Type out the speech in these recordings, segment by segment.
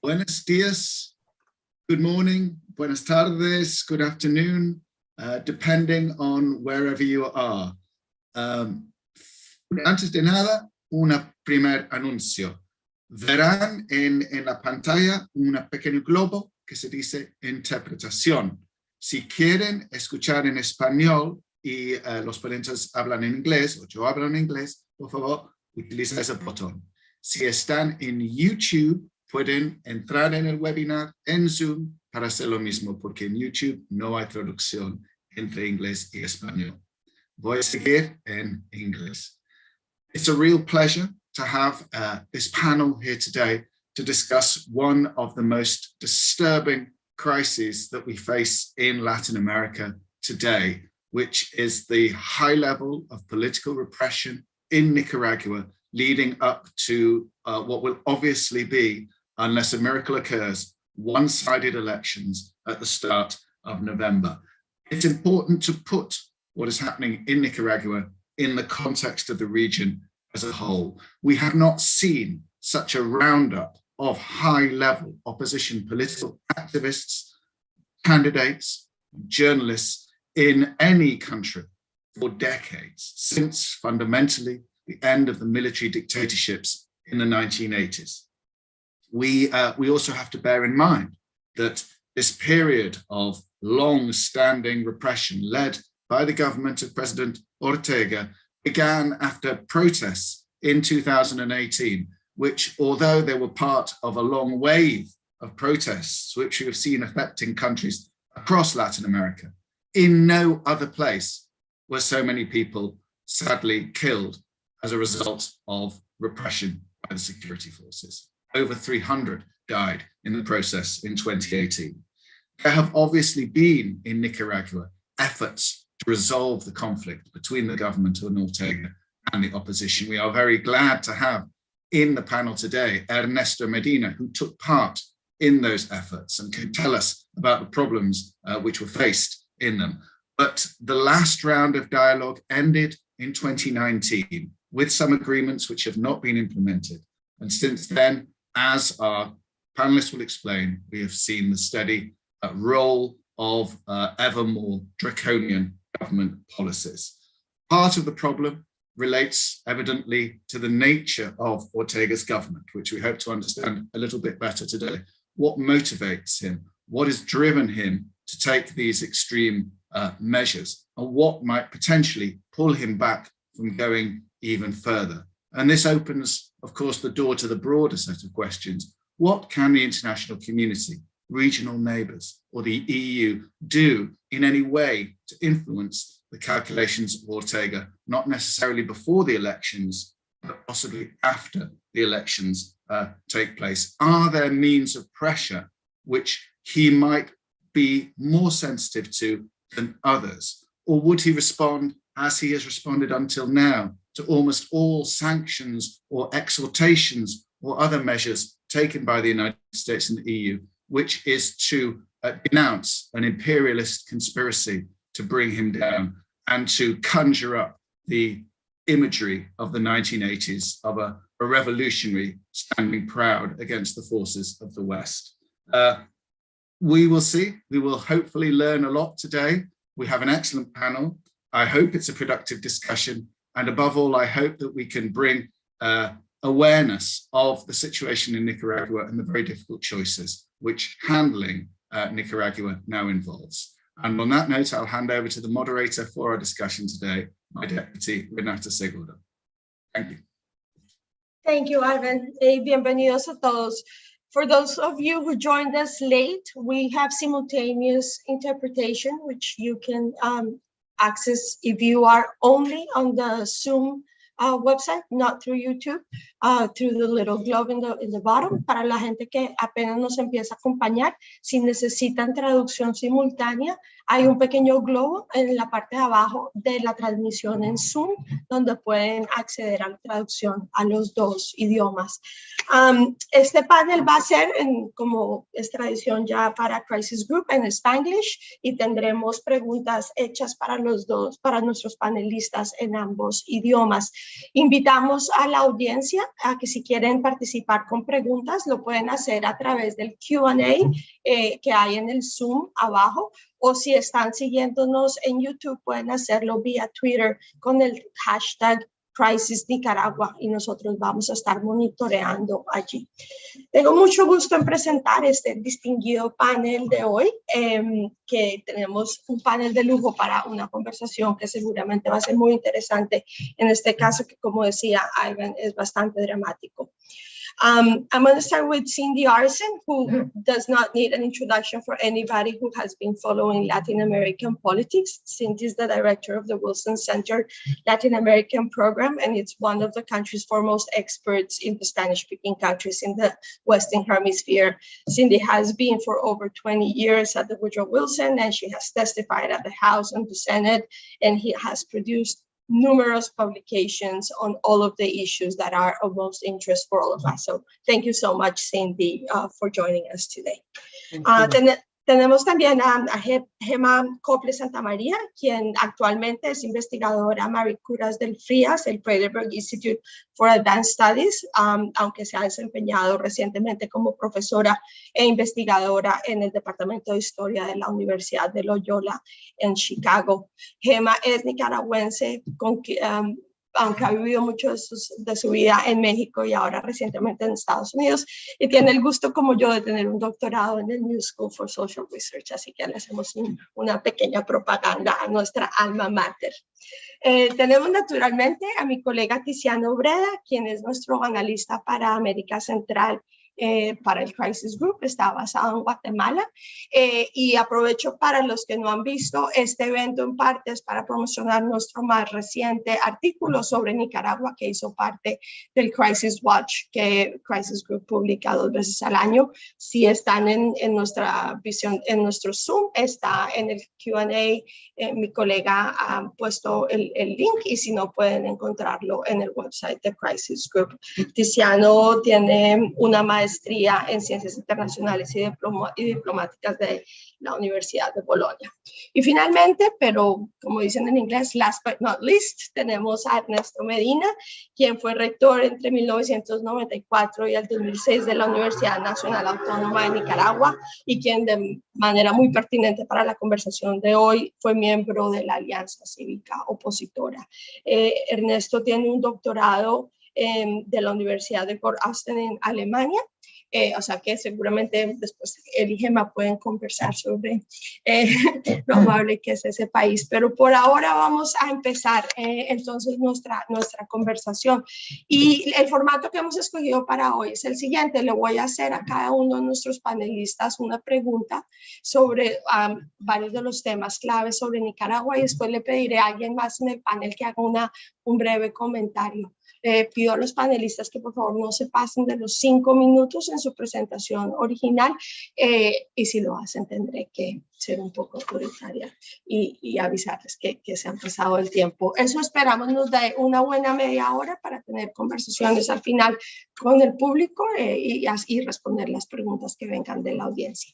Buenos días, good morning, buenas tardes, good afternoon, depending on wherever you are. Antes de nada, un primer anuncio. Verán en la pantalla un pequeño globo que se dice interpretación. Si quieren escuchar en español y los ponentes hablan en inglés o yo hablo en inglés, por favor, utiliza ese botón. Si están en YouTube, pueden entrar en el webinar en Zoom para hacer lo mismo, porque en YouTube no hay traducción entre inglés y español. Voy a seguir en inglés. It's a real pleasure to have this panel here today to discuss one of the most disturbing crises that we face in Latin America today, which is the high level of political repression in Nicaragua, leading up to what will obviously be, unless a miracle occurs, one-sided elections at the start of November. It's important to put what is happening in Nicaragua in the context of the region as a whole. We have not seen such a roundup of high-level opposition political activists, candidates, journalists in any country for decades, since fundamentally the end of the military dictatorships in the 1980s. We also have to bear in mind that this period of long-standing repression led by the government of President Ortega began after protests in 2018, which, although they were part of a long wave of protests, which we have seen affecting countries across Latin America, in no other place were so many people sadly killed as a result of repression by the security forces. Over 300 died in the process in 2018. There have obviously been in Nicaragua efforts to resolve the conflict between the government of Ortega and the opposition. We are very glad to have in the panel today Ernesto Medina, who took part in those efforts and can tell us about the problems which were faced in them. But the last round of dialogue ended in 2019 with some agreements which have not been implemented. And since then, as our panelists will explain, we have seen the steady role of ever more draconian government policies. Part of the problem relates evidently to the nature of Ortega's government, which we hope to understand a little bit better today. What motivates him? What has driven him to take these extreme measures? And what might potentially pull him back from going even further? And this opens, of course, the door to the broader set of questions. What can the international community, regional neighbours, or the EU do in any way to influence the calculations of Ortega, not necessarily before the elections, but possibly after the elections take place? Are there means of pressure which he might be more sensitive to than others? Or would he respond as he has responded until now to almost all sanctions or exhortations or other measures taken by the United States and the EU, which is to denounce an imperialist conspiracy to bring him down and to conjure up the imagery of the 1980s of a revolutionary standing proud against the forces of the West? We will see. We will hopefully learn a lot today. We have an excellent panel. I hope it's a productive discussion. And above all, I hope that we can bring awareness of the situation in Nicaragua and the very difficult choices which handling Nicaragua now involves. And on that note, I'll hand over to the moderator for our discussion today, my deputy, Renata Segura. Thank you. Thank you, Ivan. Bienvenidos a todos. For those of you who joined us late, we have simultaneous interpretation, which you can access if you are only on the Zoom website, not through YouTube, through the little globe in the bottom. Para la gente que apenas nos empieza a acompañar, si necesitan traducción simultánea, Hay un pequeño globo en la parte de abajo de la transmisión en Zoom, donde pueden acceder a la traducción a los dos idiomas. Este panel va a ser, como es tradición ya para Crisis Group, en Spanglish, y tendremos preguntas hechas para nuestros panelistas en ambos idiomas. Invitamos a la audiencia a que si quieren participar con preguntas, lo pueden hacer a través del Q&A que hay en el Zoom abajo, o si están siguiéndonos en YouTube, pueden hacerlo vía Twitter con el hashtag Crisis Nicaragua, y nosotros vamos a estar monitoreando allí. Tengo mucho gusto en presentar este distinguido panel de hoy, que tenemos un panel de lujo para una conversación que seguramente va a ser muy interesante, en este caso que, como decía Ivan, es bastante dramático. I'm going to start with Cindy Arsen, who does not need an introduction for anybody who has been following Latin American politics. Cindy is the director of the Wilson Center Latin American program, and it's one of the country's foremost experts in the Spanish-speaking countries in the Western Hemisphere. Cindy has been for over 20 years at the Woodrow Wilson, and she has testified at the House and the Senate, and he has produced numerous publications on all of the issues that are of most interest for all of us. So thank you so much, Cindy, for joining us today. Tenemos también a Gemma Cople Santamaría, quien actualmente es investigadora Maricuras del Frías, el Frederick Institute for Advanced Studies, aunque se ha desempeñado recientemente como profesora e investigadora en el Departamento de Historia de la Universidad de Loyola en Chicago. Gemma es nicaragüense, aunque ha vivido mucho de su vida en México y ahora recientemente en Estados Unidos, y tiene el gusto, como yo, de tener un doctorado en el New School for Social Research, así que le hacemos una pequeña propaganda a nuestra alma mater. Tenemos naturalmente a mi colega Tiziano Breda, quien es nuestro analista para América Central para el Crisis Group, está basado en Guatemala, y aprovecho para los que no han visto este evento, en parte es para promocionar nuestro más reciente artículo sobre Nicaragua, que hizo parte del Crisis Watch, que Crisis Group publica 2 veces al año. Si están en nuestra visión, en nuestro Zoom, está en el Q&A, mi colega ha puesto el link, y si no, pueden encontrarlo en el website de Crisis Group. Tiziano tiene una maestría en Ciencias Internacionales y Diplomáticas de la Universidad de Bolonia. Y finalmente, pero como dicen en inglés, last but not least, tenemos a Ernesto Medina, quien fue rector entre 1994 y el 2006 de la Universidad Nacional Autónoma de Nicaragua, y quien de manera muy pertinente para la conversación de hoy fue miembro de la Alianza Cívica Opositora. Ernesto tiene un doctorado de la Universidad de Gor-Asten en Alemania, o sea que seguramente después él y Gemma pueden conversar sobre lo amable que es ese país, pero por ahora vamos a empezar entonces nuestra conversación, y el formato que hemos escogido para hoy es el siguiente. Le voy a hacer a cada uno de nuestros panelistas una pregunta sobre varios de los temas claves sobre Nicaragua, y después le pediré a alguien más en el panel que haga un breve comentario. Pido a los panelistas que por favor no se pasen de los 5 minutos en su presentación original, y si lo hacen tendré que ser un poco autoritaria y avisarles que se han pasado el tiempo. Eso esperamos nos dé una buena media hora para tener conversaciones al final con el público, y responder las preguntas que vengan de la audiencia.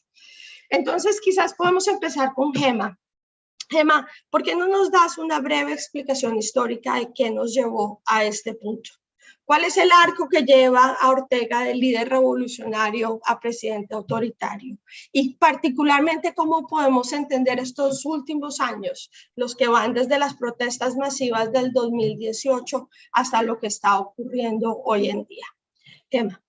Entonces quizás podemos empezar con Gemma. Gemma, ¿por qué no nos das una breve explicación histórica de qué nos llevó a este punto? ¿Cuál es el arco que lleva a Ortega de líder revolucionario a presidente autoritario? Y particularmente, ¿cómo podemos entender estos últimos años, los que van desde las protestas masivas del 2018 hasta lo que está ocurriendo hoy en día? Gemma.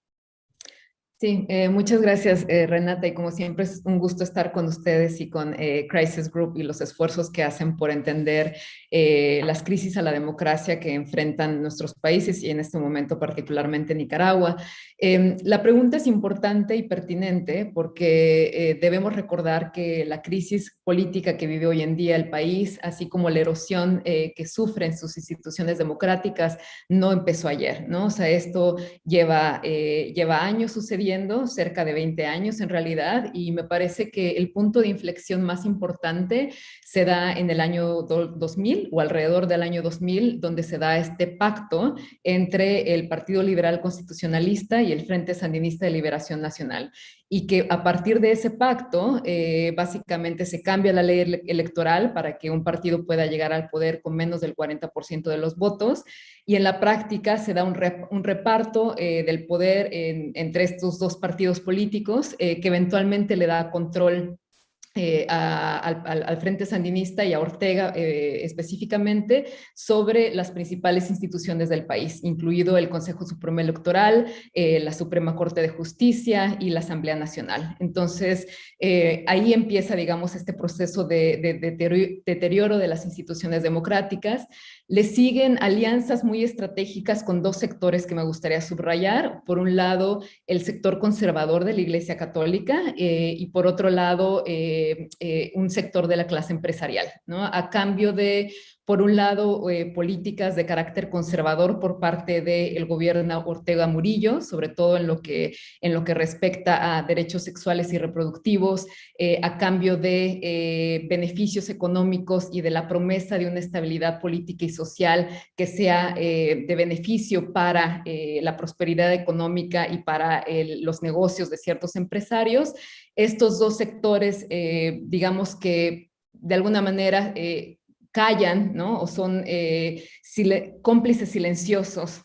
Sí, muchas gracias, Renata, y como siempre es un gusto estar con ustedes y con Crisis Group y los esfuerzos que hacen por entender las crisis a la democracia que enfrentan nuestros países, y en este momento particularmente Nicaragua. La pregunta es importante y pertinente porque debemos recordar que la crisis política que vive hoy en día el país, así como la erosión que sufren sus instituciones democráticas, no empezó ayer, ¿no? O sea, esto lleva años sucediendo, construyendo cerca de 20 años en realidad, y me parece que el punto de inflexión más importante se da en el año 2000 o alrededor del año 2000, donde se da este pacto entre el Partido Liberal Constitucionalista y el Frente Sandinista de Liberación Nacional. Y que a partir de ese pacto, básicamente se cambia la ley electoral para que un partido pueda llegar al poder con menos del 40% de los votos, y en la práctica se da un reparto del poder entre estos dos partidos políticos que eventualmente le da control al Frente Sandinista y a Ortega específicamente sobre las principales instituciones del país, incluido el Consejo Supremo Electoral, la Suprema Corte de Justicia y la Asamblea Nacional. Entonces, ahí empieza, digamos, este proceso de deterioro de las instituciones democráticas. Le siguen alianzas muy estratégicas con dos sectores que me gustaría subrayar. Por un lado, el sector conservador de la Iglesia Católica y por otro lado, un sector de la clase empresarial, ¿no? A cambio de, por un lado, políticas de carácter conservador por parte del gobierno Ortega Murillo, sobre todo en lo que respecta a derechos sexuales y reproductivos, a cambio de beneficios económicos y de la promesa de una estabilidad política y social que sea de beneficio para la prosperidad económica y para los negocios de ciertos empresarios. Estos dos sectores, digamos que de alguna manera callan, ¿no? O son cómplices silenciosos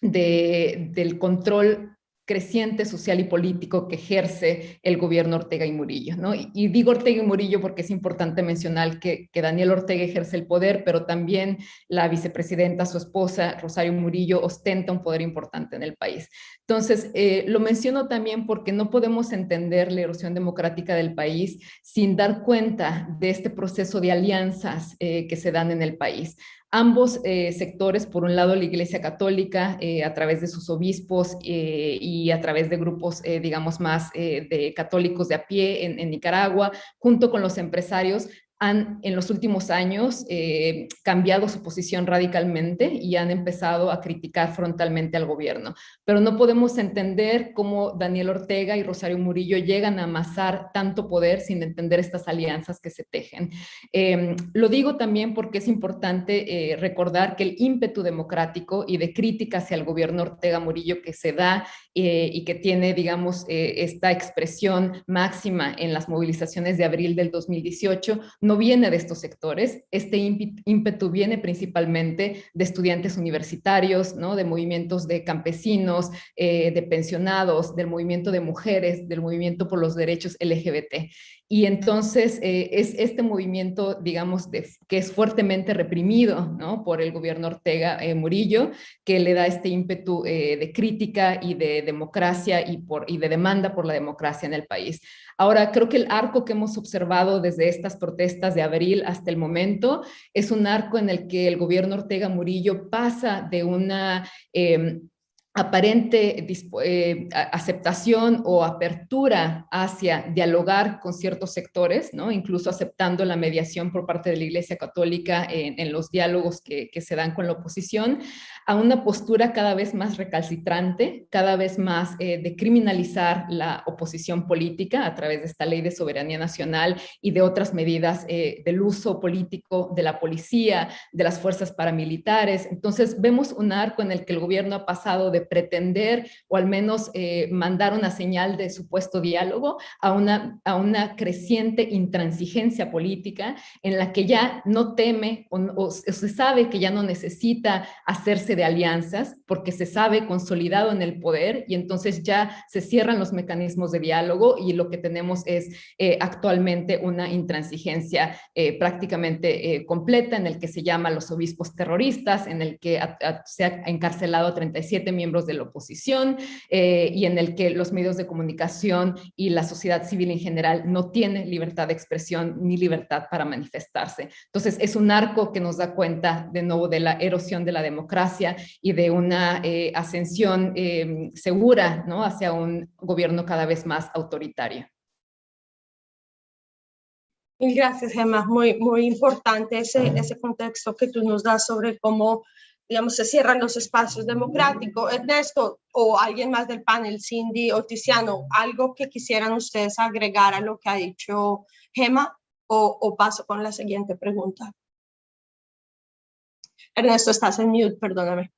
del control creciente social y político que ejerce el gobierno Ortega y Murillo, ¿no? Y digo Ortega y Murillo porque es importante mencionar que Daniel Ortega ejerce el poder, pero también la vicepresidenta, su esposa, Rosario Murillo, ostenta un poder importante en el país. Entonces, lo menciono también porque no podemos entender la erosión democrática del país sin dar cuenta de este proceso de alianzas que se dan en el país. Ambos sectores, por un lado la Iglesia Católica a través de sus obispos y a través de grupos, digamos, más de católicos de a pie en Nicaragua, junto con los empresarios, han en los últimos años cambiado su posición radicalmente y han empezado a criticar frontalmente al gobierno. Pero no podemos entender cómo Daniel Ortega y Rosario Murillo llegan a amasar tanto poder sin entender estas alianzas que se tejen. Lo digo también porque es importante recordar que el ímpetu democrático y de crítica hacia el gobierno Ortega Murillo que se da y que tiene, digamos, esta expresión máxima en las movilizaciones de abril del 2018, no viene de estos sectores. Este ímpetu viene principalmente de estudiantes universitarios, ¿no? De movimientos de campesinos, de pensionados, del movimiento de mujeres, del movimiento por los derechos LGBT. Y entonces es este movimiento, digamos, que es fuertemente reprimido, ¿no? Por el gobierno Ortega Murillo, que le da este ímpetu de crítica y de democracia y de demanda por la democracia en el país. Ahora, creo que el arco que hemos observado desde estas protestas de abril hasta el momento es un arco en el que el gobierno Ortega Murillo pasa de una aparente aceptación o apertura hacia dialogar con ciertos sectores, ¿no? Incluso aceptando la mediación por parte de la Iglesia Católica en los diálogos que se dan con la oposición, a una postura cada vez más recalcitrante, cada vez más de criminalizar la oposición política a través de esta ley de soberanía nacional y de otras medidas del uso político de la policía, de las fuerzas paramilitares. Entonces vemos un arco en el que el gobierno ha pasado de pretender o al menos mandar una señal de supuesto diálogo a una creciente intransigencia política en la que ya no teme o se sabe que ya no necesita hacerse de alianzas porque se sabe consolidado en el poder y entonces ya se cierran los mecanismos de diálogo y lo que tenemos es actualmente una intransigencia prácticamente completa en el que se llama los obispos terroristas, en el que se ha encarcelado a 37 miembros de la oposición y en el que los medios de comunicación y la sociedad civil en general no tienen libertad de expresión ni libertad para manifestarse. Entonces es un arco que nos da cuenta de nuevo de la erosión de la democracia y de una ascensión segura, ¿no? Hacia un gobierno cada vez más autoritario. Gracias, Gemma. Muy importante ese contexto que tú nos das sobre cómo digamos, se cierran los espacios democráticos. Ernesto o alguien más del panel, Cindy o Tiziano, algo que quisieran ustedes agregar a lo que ha dicho Gemma, o paso con la siguiente pregunta. Ernesto, estás en mute, perdóname.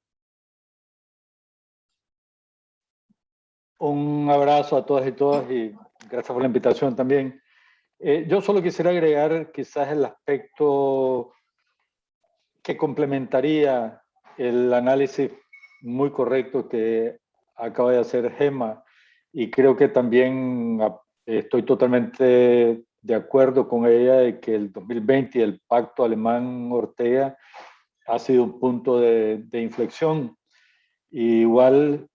Un abrazo a todas y todos y gracias por la invitación también. Yo solo quisiera agregar quizás el aspecto que complementaría el análisis muy correcto que acaba de hacer Gemma, y creo que también estoy totalmente de acuerdo con ella de que el 2020 y el pacto alemán-Ortega ha sido un punto de inflexión. Y igual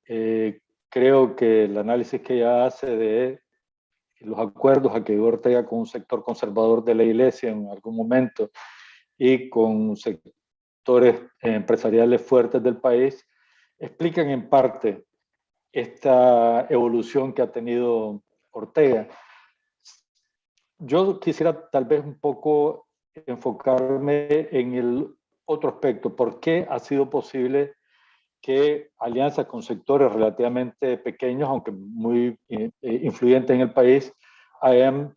creo que el análisis que ella hace de los acuerdos a que llegó Ortega con un sector conservador de la Iglesia en algún momento y con sectores empresariales fuertes del país, explican en parte esta evolución que ha tenido Ortega. Yo quisiera tal vez un poco enfocarme en el otro aspecto. ¿Por qué ha sido posible que alianzas con sectores relativamente pequeños, aunque muy influyentes en el país, hayan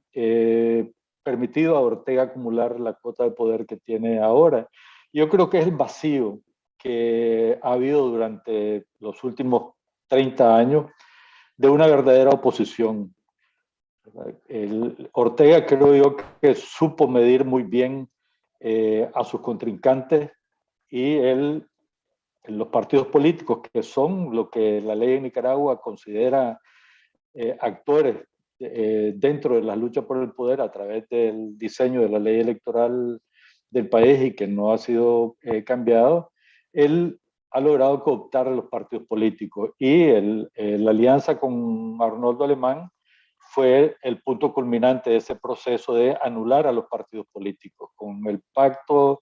permitido a Ortega acumular la cuota de poder que tiene ahora? Yo creo que es el vacío que ha habido durante los últimos 30 años de una verdadera oposición. Ortega creo yo que supo medir muy bien a sus contrincantes, y los partidos políticos, que son lo que la ley de Nicaragua considera actores dentro de la lucha por el poder a través del diseño de la ley electoral del país y que no ha sido cambiado, él ha logrado cooptar a los partidos políticos, y la alianza con Arnoldo Alemán fue el punto culminante de ese proceso de anular a los partidos políticos, con el pacto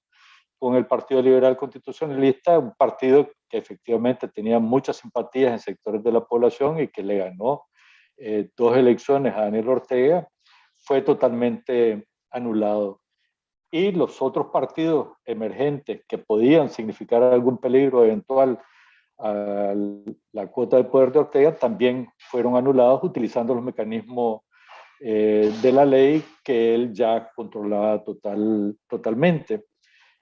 con el Partido Liberal Constitucionalista, un partido que efectivamente tenía muchas simpatías en sectores de la población y que le ganó 2 elecciones a Daniel Ortega, fue totalmente anulado. Y los otros partidos emergentes que podían significar algún peligro eventual a la cuota de poder de Ortega también fueron anulados utilizando los mecanismos de la ley que él ya controlaba totalmente.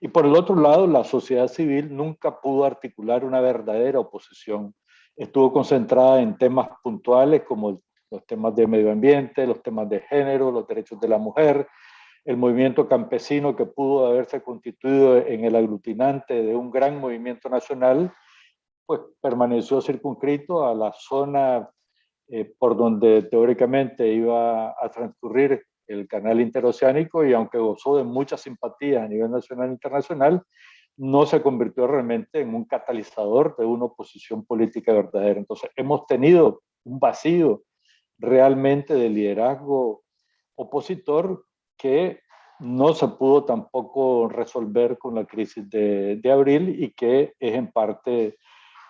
Y por el otro lado, la sociedad civil nunca pudo articular una verdadera oposición. Estuvo concentrada en temas puntuales como los temas de medio ambiente, los temas de género, los derechos de la mujer. El movimiento campesino, que pudo haberse constituido en el aglutinante de un gran movimiento nacional, pues permaneció circunscrito a la zona por donde teóricamente iba a transcurrir el canal interoceánico, y aunque gozó de muchas simpatías a nivel nacional e internacional, no se convirtió realmente en un catalizador de una oposición política verdadera. Entonces hemos tenido un vacío realmente de liderazgo opositor que no se pudo tampoco resolver con la crisis de abril, y que es en parte,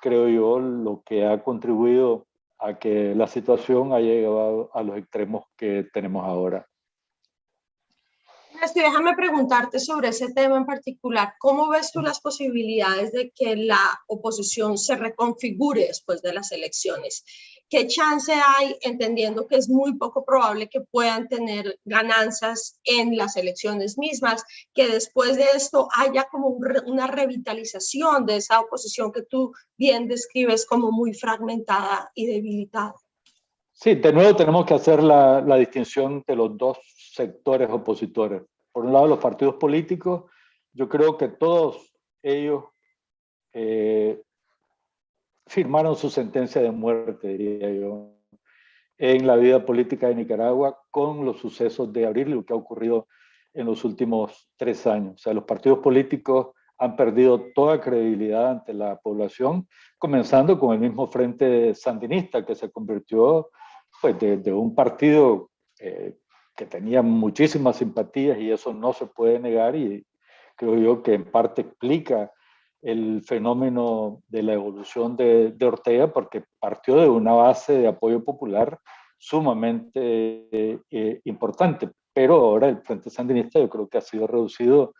creo yo, lo que ha contribuido a que la situación haya llegado a los extremos que tenemos ahora. Déjame preguntarte sobre ese tema en particular. ¿Cómo ves tú las posibilidades de que la oposición se reconfigure después de las elecciones? ¿Qué chance hay, entendiendo que es muy poco probable que puedan tener ganancias en las elecciones mismas, que después de esto haya como una revitalización de esa oposición que tú bien describes como muy fragmentada y debilitada? Sí, de nuevo tenemos que hacer la distinción de los dos sectores opositores. Por un lado, los partidos políticos. Yo creo que todos ellos firmaron su sentencia de muerte, diría yo, en la vida política de Nicaragua con los sucesos de abril y lo que ha ocurrido en los últimos 3 años. O sea, los partidos políticos han perdido toda credibilidad ante la población, comenzando con el mismo Frente Sandinista, que se convirtió pues, de un partido que tenía muchísimas simpatías, y eso no se puede negar, y creo yo que en parte explica el fenómeno de la evolución de Ortega, porque partió de una base de apoyo popular sumamente importante, pero ahora el Frente Sandinista yo creo que ha sido reducido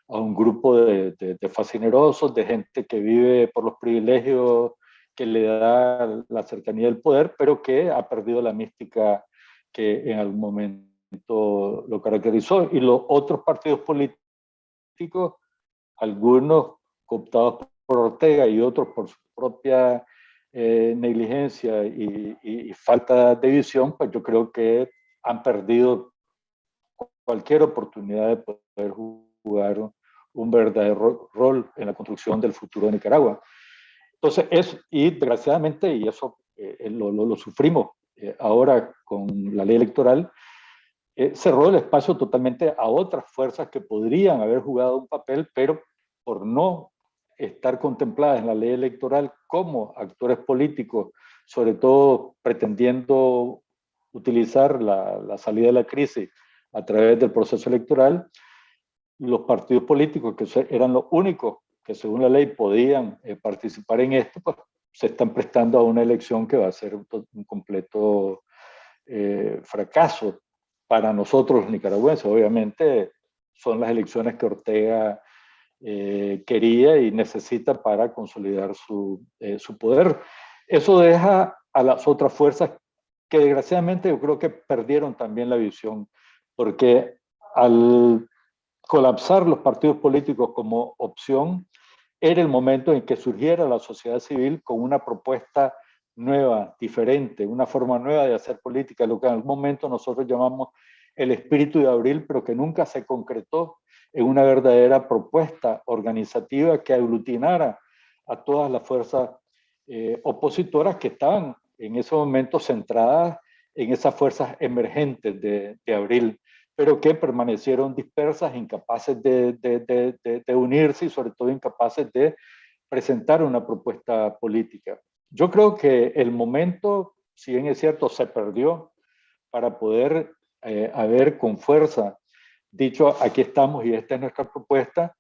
a un grupo de fascinerosos, de gente que vive por los privilegios que le da la cercanía del poder, pero que ha perdido la mística que en algún momento lo caracterizó. Y los otros partidos políticos, algunos cooptados por Ortega y otros por su propia negligencia y falta de visión, pues yo creo que han perdido cualquier oportunidad de poder jugar un verdadero rol en la construcción del futuro de Nicaragua. Entonces, y desgraciadamente, y eso lo sufrimos ahora con la ley electoral, cerró el espacio totalmente a otras fuerzas que podrían haber jugado un papel, pero por no estar contempladas en la ley electoral como actores políticos, sobre todo pretendiendo utilizar la salida de la crisis a través del proceso electoral, los partidos políticos que eran los únicos que según la ley podían participar en esto, pues se están prestando a una elección que va a ser un completo fracaso para nosotros los nicaragüenses. Obviamente son las elecciones que Ortega quería y necesita para consolidar su poder. Eso deja a las otras fuerzas que desgraciadamente yo creo que perdieron también la visión, porque al colapsar los partidos políticos como opción, era el momento en que surgiera la sociedad civil con una propuesta nueva, diferente, una forma nueva de hacer política, lo que en algún momento nosotros llamamos el espíritu de abril, pero que nunca se concretó en una verdadera propuesta organizativa que aglutinara a todas las fuerzas opositoras que estaban en ese momento centradas en esas fuerzas emergentes de abril, pero que permanecieron dispersas, incapaces de unirse y sobre todo incapaces de presentar una propuesta política. Yo creo que el momento, si bien es cierto, se perdió para poder haber con fuerza dicho, aquí estamos y esta es nuestra propuesta.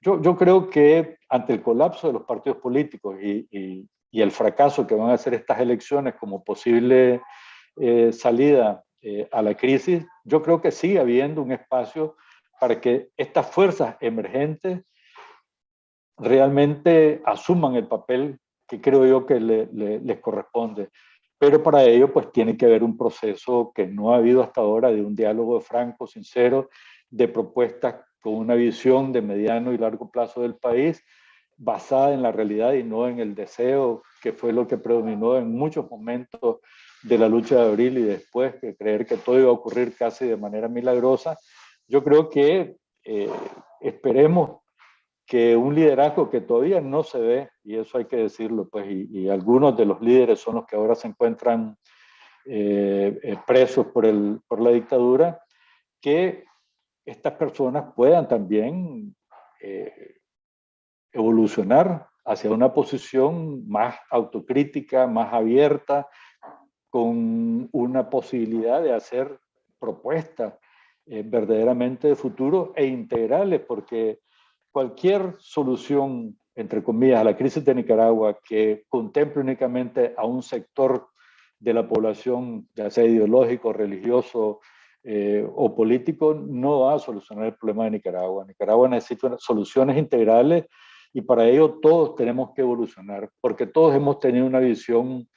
Yo creo que ante el colapso de los partidos políticos y el fracaso que van a hacer estas elecciones como posible salida a la crisis, yo creo que sigue habiendo un espacio para que estas fuerzas emergentes realmente asuman el papel que creo yo que les corresponde. Pero para ello pues tiene que haber un proceso que no ha habido hasta ahora, de un diálogo franco, sincero, de propuestas con una visión de mediano y largo plazo del país, basada en la realidad y no en el deseo, que fue lo que predominó en muchos momentos de la lucha de abril y después, que creer que todo iba a ocurrir casi de manera milagrosa. Yo creo que esperemos que un liderazgo que todavía no se ve, y eso hay que decirlo, pues, y algunos de los líderes son los que ahora se encuentran presos por la dictadura, que estas personas puedan también evolucionar hacia una posición más autocrítica, más abierta, con una posibilidad de hacer propuestas verdaderamente de futuro e integrales, porque cualquier solución, entre comillas, a la crisis de Nicaragua que contemple únicamente a un sector de la población, ya sea ideológico, religioso o político, no va a solucionar el problema de Nicaragua. Nicaragua necesita soluciones integrales y para ello todos tenemos que evolucionar, porque todos hemos tenido una visión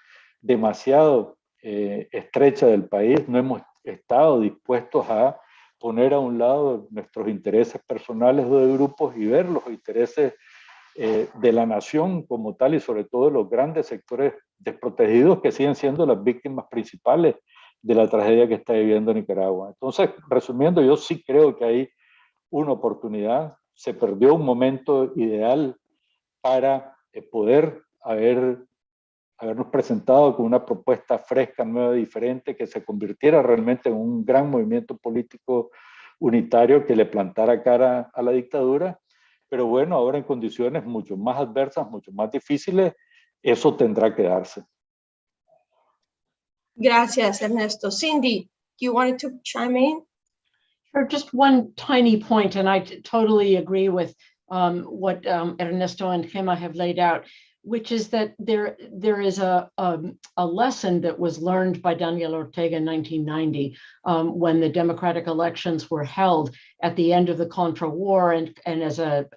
demasiado estrecha del país, no hemos estado dispuestos a poner a un lado nuestros intereses personales o de grupos y ver los intereses de la nación como tal y sobre todo de los grandes sectores desprotegidos que siguen siendo las víctimas principales de la tragedia que está viviendo Nicaragua. Entonces, resumiendo, yo sí creo que hay una oportunidad, se perdió un momento ideal para poder habernos presentado con una propuesta fresca, nueva, diferente, que se convirtiera realmente en un gran movimiento político unitario que le plantara cara a la dictadura. Pero bueno, ahora en condiciones mucho más adversas, mucho más difíciles, eso tendrá que darse. Gracias, Ernesto. Cindy, you wanted to chime in? Sure, just one tiny point, and I totally agree with what Ernesto and Gemma have laid out. which is that there is a lesson that was learned by Daniel Ortega in 1990 when the democratic elections were held at the end of the Contra War and as a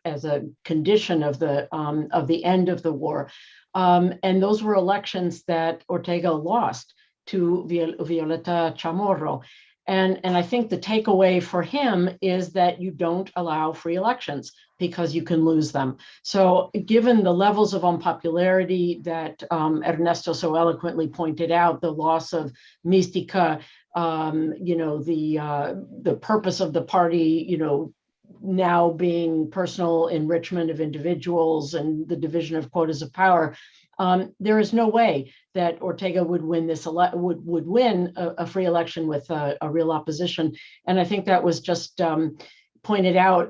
condition of the end of the war. And those were elections that Ortega lost to Violeta Chamorro. And I think the takeaway for him is that you don't allow free elections because you can lose them. So given the levels of unpopularity that Ernesto so eloquently pointed out, the loss of Mística, the purpose of the party, now being personal enrichment of individuals and the division of quotas of power, there is no way that Ortega would win would win a free election with a real opposition. And I think that was just pointed out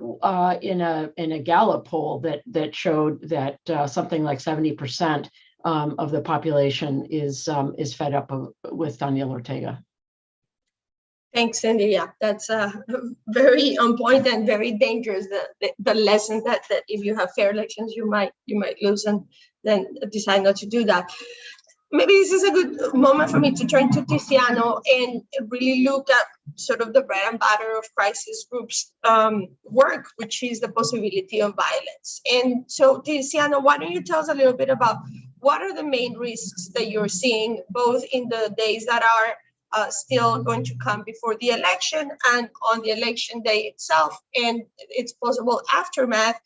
in a Gallup poll that showed that something like 70% of the population is fed up with Daniel Ortega. Thanks, Cindy. Yeah, that's very on point and very dangerous. The lesson that if you have fair elections, you might lose and then decide not to do that. Maybe this is a good moment for me to turn to Tiziano and really look at sort of the bread and butter of crisis groups' work, which is the possibility of violence. And so, Tiziano, why don't you tell us a little bit about what are the main risks that you're seeing, both in the days that are still going to come before the election and on the election day itself and its possible aftermath?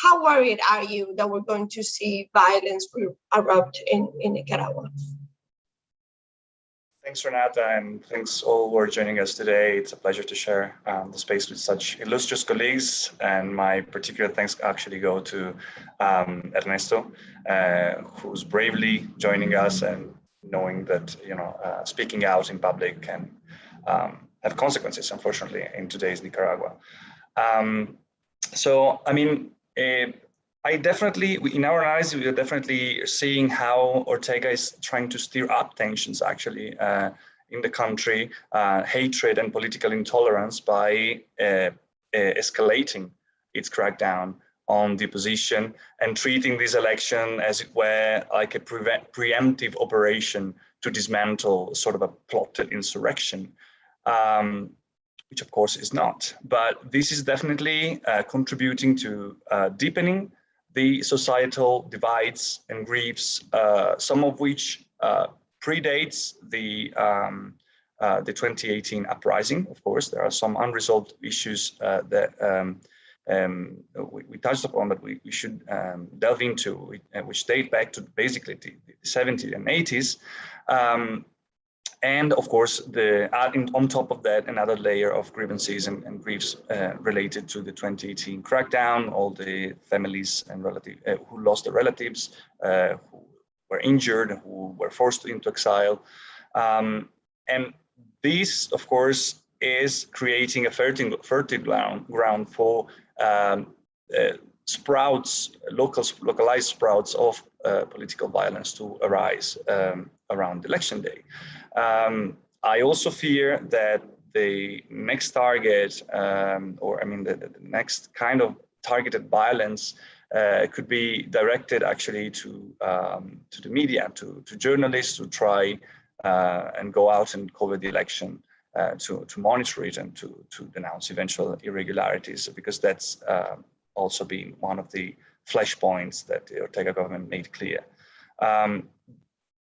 How worried are you that we're going to see violence erupt in Nicaragua? Thanks, Renata, and thanks all who are joining us today. It's a pleasure to share the space with such illustrious colleagues, and my particular thanks actually go to Ernesto, who's bravely joining us and knowing that speaking out in public can have consequences, unfortunately, in today's Nicaragua. In our analysis, we are definitely seeing how Ortega is trying to stir up tensions actually in the country, hatred and political intolerance by escalating its crackdown on the opposition and treating this election as it were like a preemptive operation to dismantle sort of a plotted insurrection. Which of course is not, but this is definitely contributing to deepening the societal divides and griefs, some of which predates the 2018 uprising. Of course, there are some unresolved issues that we touched upon, but we should delve into, which date back to basically the 70s and 80s. And of course, on top of that, another layer of grievances and griefs related to the 2018 crackdown, all the families and relatives who lost their relatives, who were injured, who were forced into exile. And this, of course, is creating a fertile ground for localized sprouts of political violence to arise around election day. I also fear that the next target, the next kind of targeted violence could be directed actually to the media, to journalists who try and go out and cover the election, to monitor it and to denounce eventual irregularities, because that's also been one of the flashpoints that the Ortega government made clear.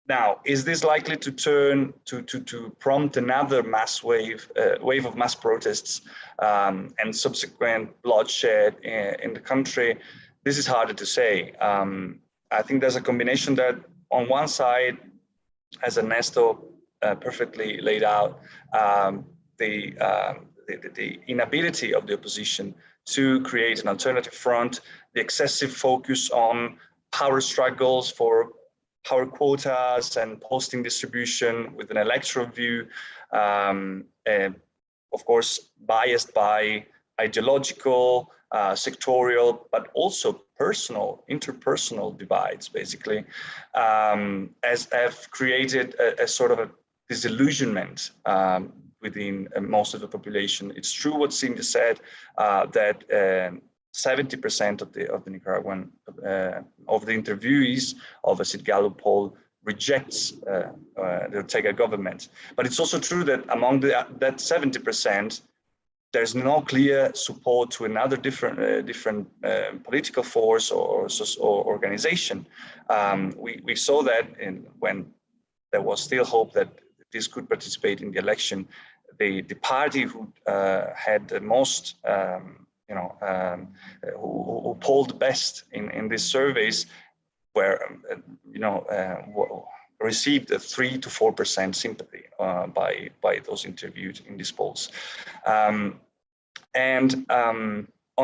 Now, is this likely to turn to prompt another mass wave of mass protests and subsequent bloodshed in the country? This is harder to say. I think there's a combination that on one side, as Ernesto perfectly laid out, the inability of the opposition to create an alternative front, the excessive focus on power struggles for power quotas and posting distribution with an electoral view, and of course, biased by ideological, sectorial, but also interpersonal divides, basically, as have created a sort of a disillusionment within most of the population. It's true what Cindy said, that 70% of the Nicaraguan of the interviewees of a Sid Gallup poll rejects the Ortega government. But it's also true that among that 70%, there's no clear support to another different political force or organization. We saw that when there was still hope that this could participate in the election. The party who had the most, who polled best in these surveys, were, received a 3 to 4% sympathy by those interviewed in these polls. On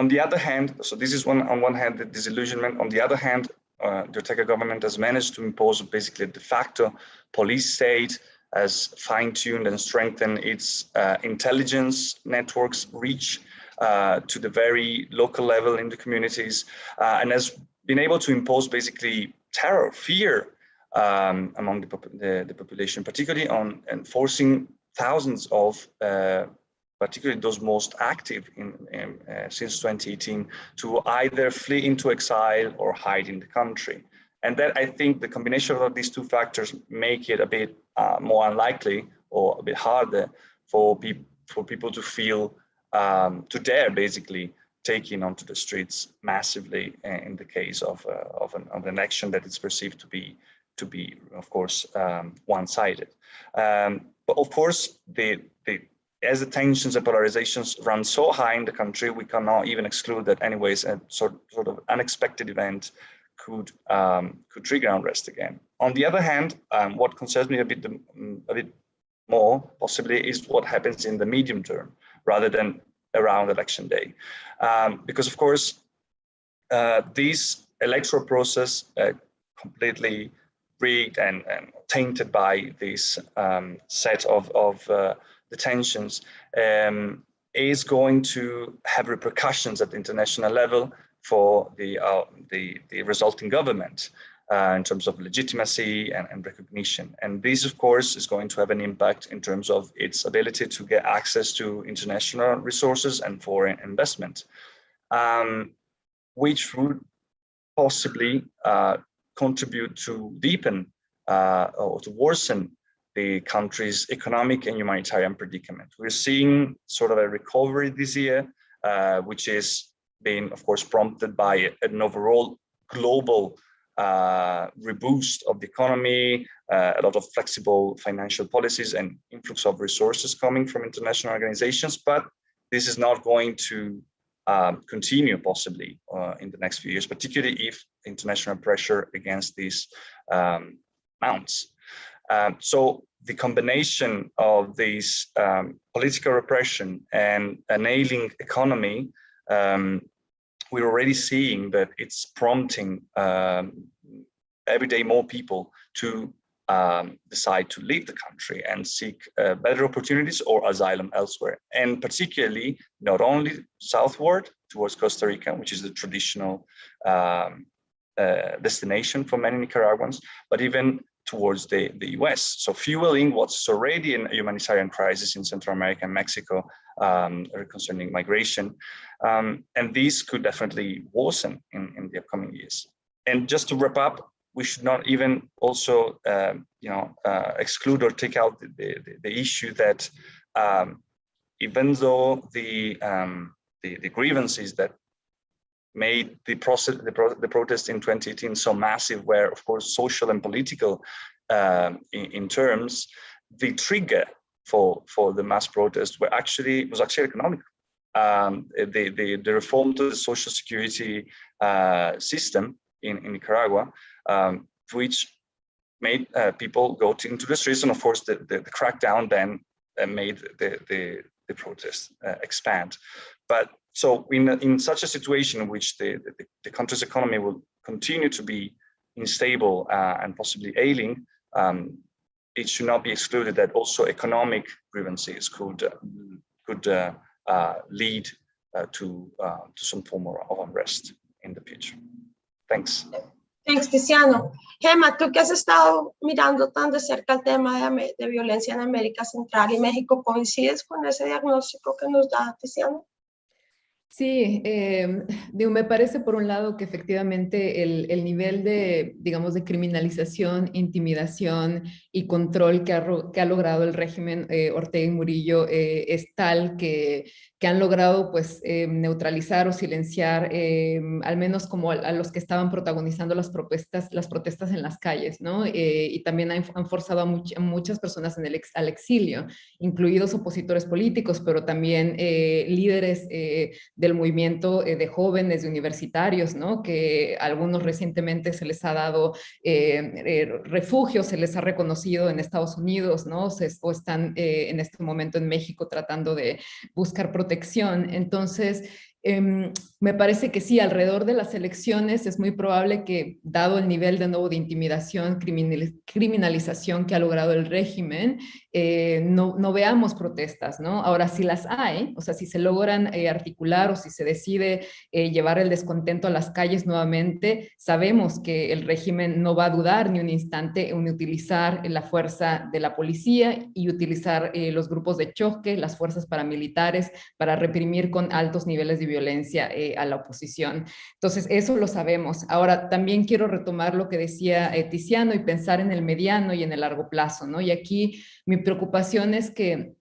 the other hand, so this is on one hand the disillusionment. On the other hand, the Ortega government has managed to impose basically a de facto police state, has fine-tuned and strengthened its intelligence networks reach to the very local level in the communities, and has been able to impose basically terror, fear among the population, particularly on enforcing thousands of, particularly those most active since 2018, to either flee into exile or hide in the country. And that, I think, the combination of these two factors make it a bit more unlikely or a bit harder for people to feel, to dare basically taking onto the streets massively in the case of an election that is perceived to be, of course, one-sided. But of course, as the tensions and polarizations run so high in the country, we cannot even exclude that anyways a sort of unexpected event could trigger unrest again. On the other hand, what concerns me a bit more possibly is what happens in the medium term rather than around election day, because of course this electoral process completely rigged and tainted by this set of the tensions is going to have repercussions at the international level for the resulting government in terms of legitimacy and recognition. And this, of course, is going to have an impact in terms of its ability to get access to international resources and foreign investment, which would possibly contribute to deepen or to worsen the country's economic and humanitarian predicament. We're seeing sort of a recovery this year, which is being, of course, prompted by an overall global reboost of the economy, a lot of flexible financial policies and influx of resources coming from international organizations. But this is not going to continue possibly in the next few years, particularly if international pressure against these mounts. So the combination of these political repression and an ailing economy, we're already seeing that it's prompting every day more people to decide to leave the country and seek better opportunities or asylum elsewhere. And particularly, not only southward towards Costa Rica, which is the traditional destination for many Nicaraguans, but even towards the US. So fueling what's already a humanitarian crisis in Central America and Mexico concerning migration. And these could definitely worsen in the upcoming years. And just to wrap up, we should not even also exclude or take out the issue that even though the grievances that made the protest in 2018 so massive, where of course social and political in terms, the trigger for the mass protest was actually economic. The reform to the social security system in Nicaragua, which made people go into the streets, and of course the crackdown then made the protest expand. But so in such a situation in which the country's economy will continue to be unstable and possibly ailing, it should not be excluded that also economic grievances could lead to some form of unrest in the future. Thanks. Thanks, Tiziano. Gemma, tú que has estado mirando tan de cerca el tema de violencia en América Central y México, ¿coincides con ese diagnóstico que nos da Tiziano? Sí, me parece por un lado que efectivamente el nivel de, digamos, de criminalización, intimidación y control que ha logrado el régimen Ortega y Murillo es tal que han logrado pues neutralizar o silenciar al menos como a los que estaban protagonizando las protestas en las calles, ¿no? Y también han forzado a muchas personas al exilio, incluidos opositores políticos, pero también líderes del movimiento de jóvenes, de universitarios, ¿no? Que a algunos recientemente se les ha dado refugio, se les ha reconocido en Estados Unidos, ¿no? O están en este momento en México tratando de buscar protección. Entonces, me parece que sí, alrededor de las elecciones es muy probable que, dado el nivel de nuevo de intimidación, criminalización que ha logrado el régimen, no veamos protestas, ¿no? Ahora, si las hay, o sea, si se logran articular o si se decide llevar el descontento a las calles nuevamente, sabemos que el régimen no va a dudar ni un instante en utilizar la fuerza de la policía y utilizar los grupos de choque, las fuerzas paramilitares, para reprimir con altos niveles de violencia a la oposición. Entonces, eso lo sabemos. Ahora, también quiero retomar lo que decía Tiziano y pensar en el mediano y en el largo plazo, ¿no? Y aquí mi preocupación es que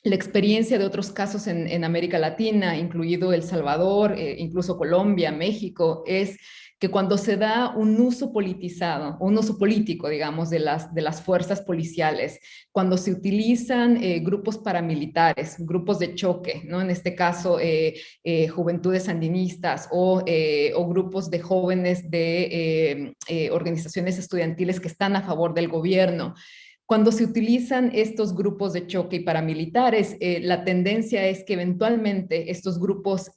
la experiencia de otros casos en América Latina, incluido El Salvador, incluso Colombia, México, es que cuando se da un uso politizado, un uso político, digamos, de las fuerzas policiales, cuando se utilizan grupos paramilitares, grupos de choque, ¿no? En este caso, juventudes sandinistas o grupos de jóvenes de organizaciones estudiantiles que están a favor del gobierno. Cuando se utilizan estos grupos de choque y paramilitares, la tendencia es que eventualmente estos grupos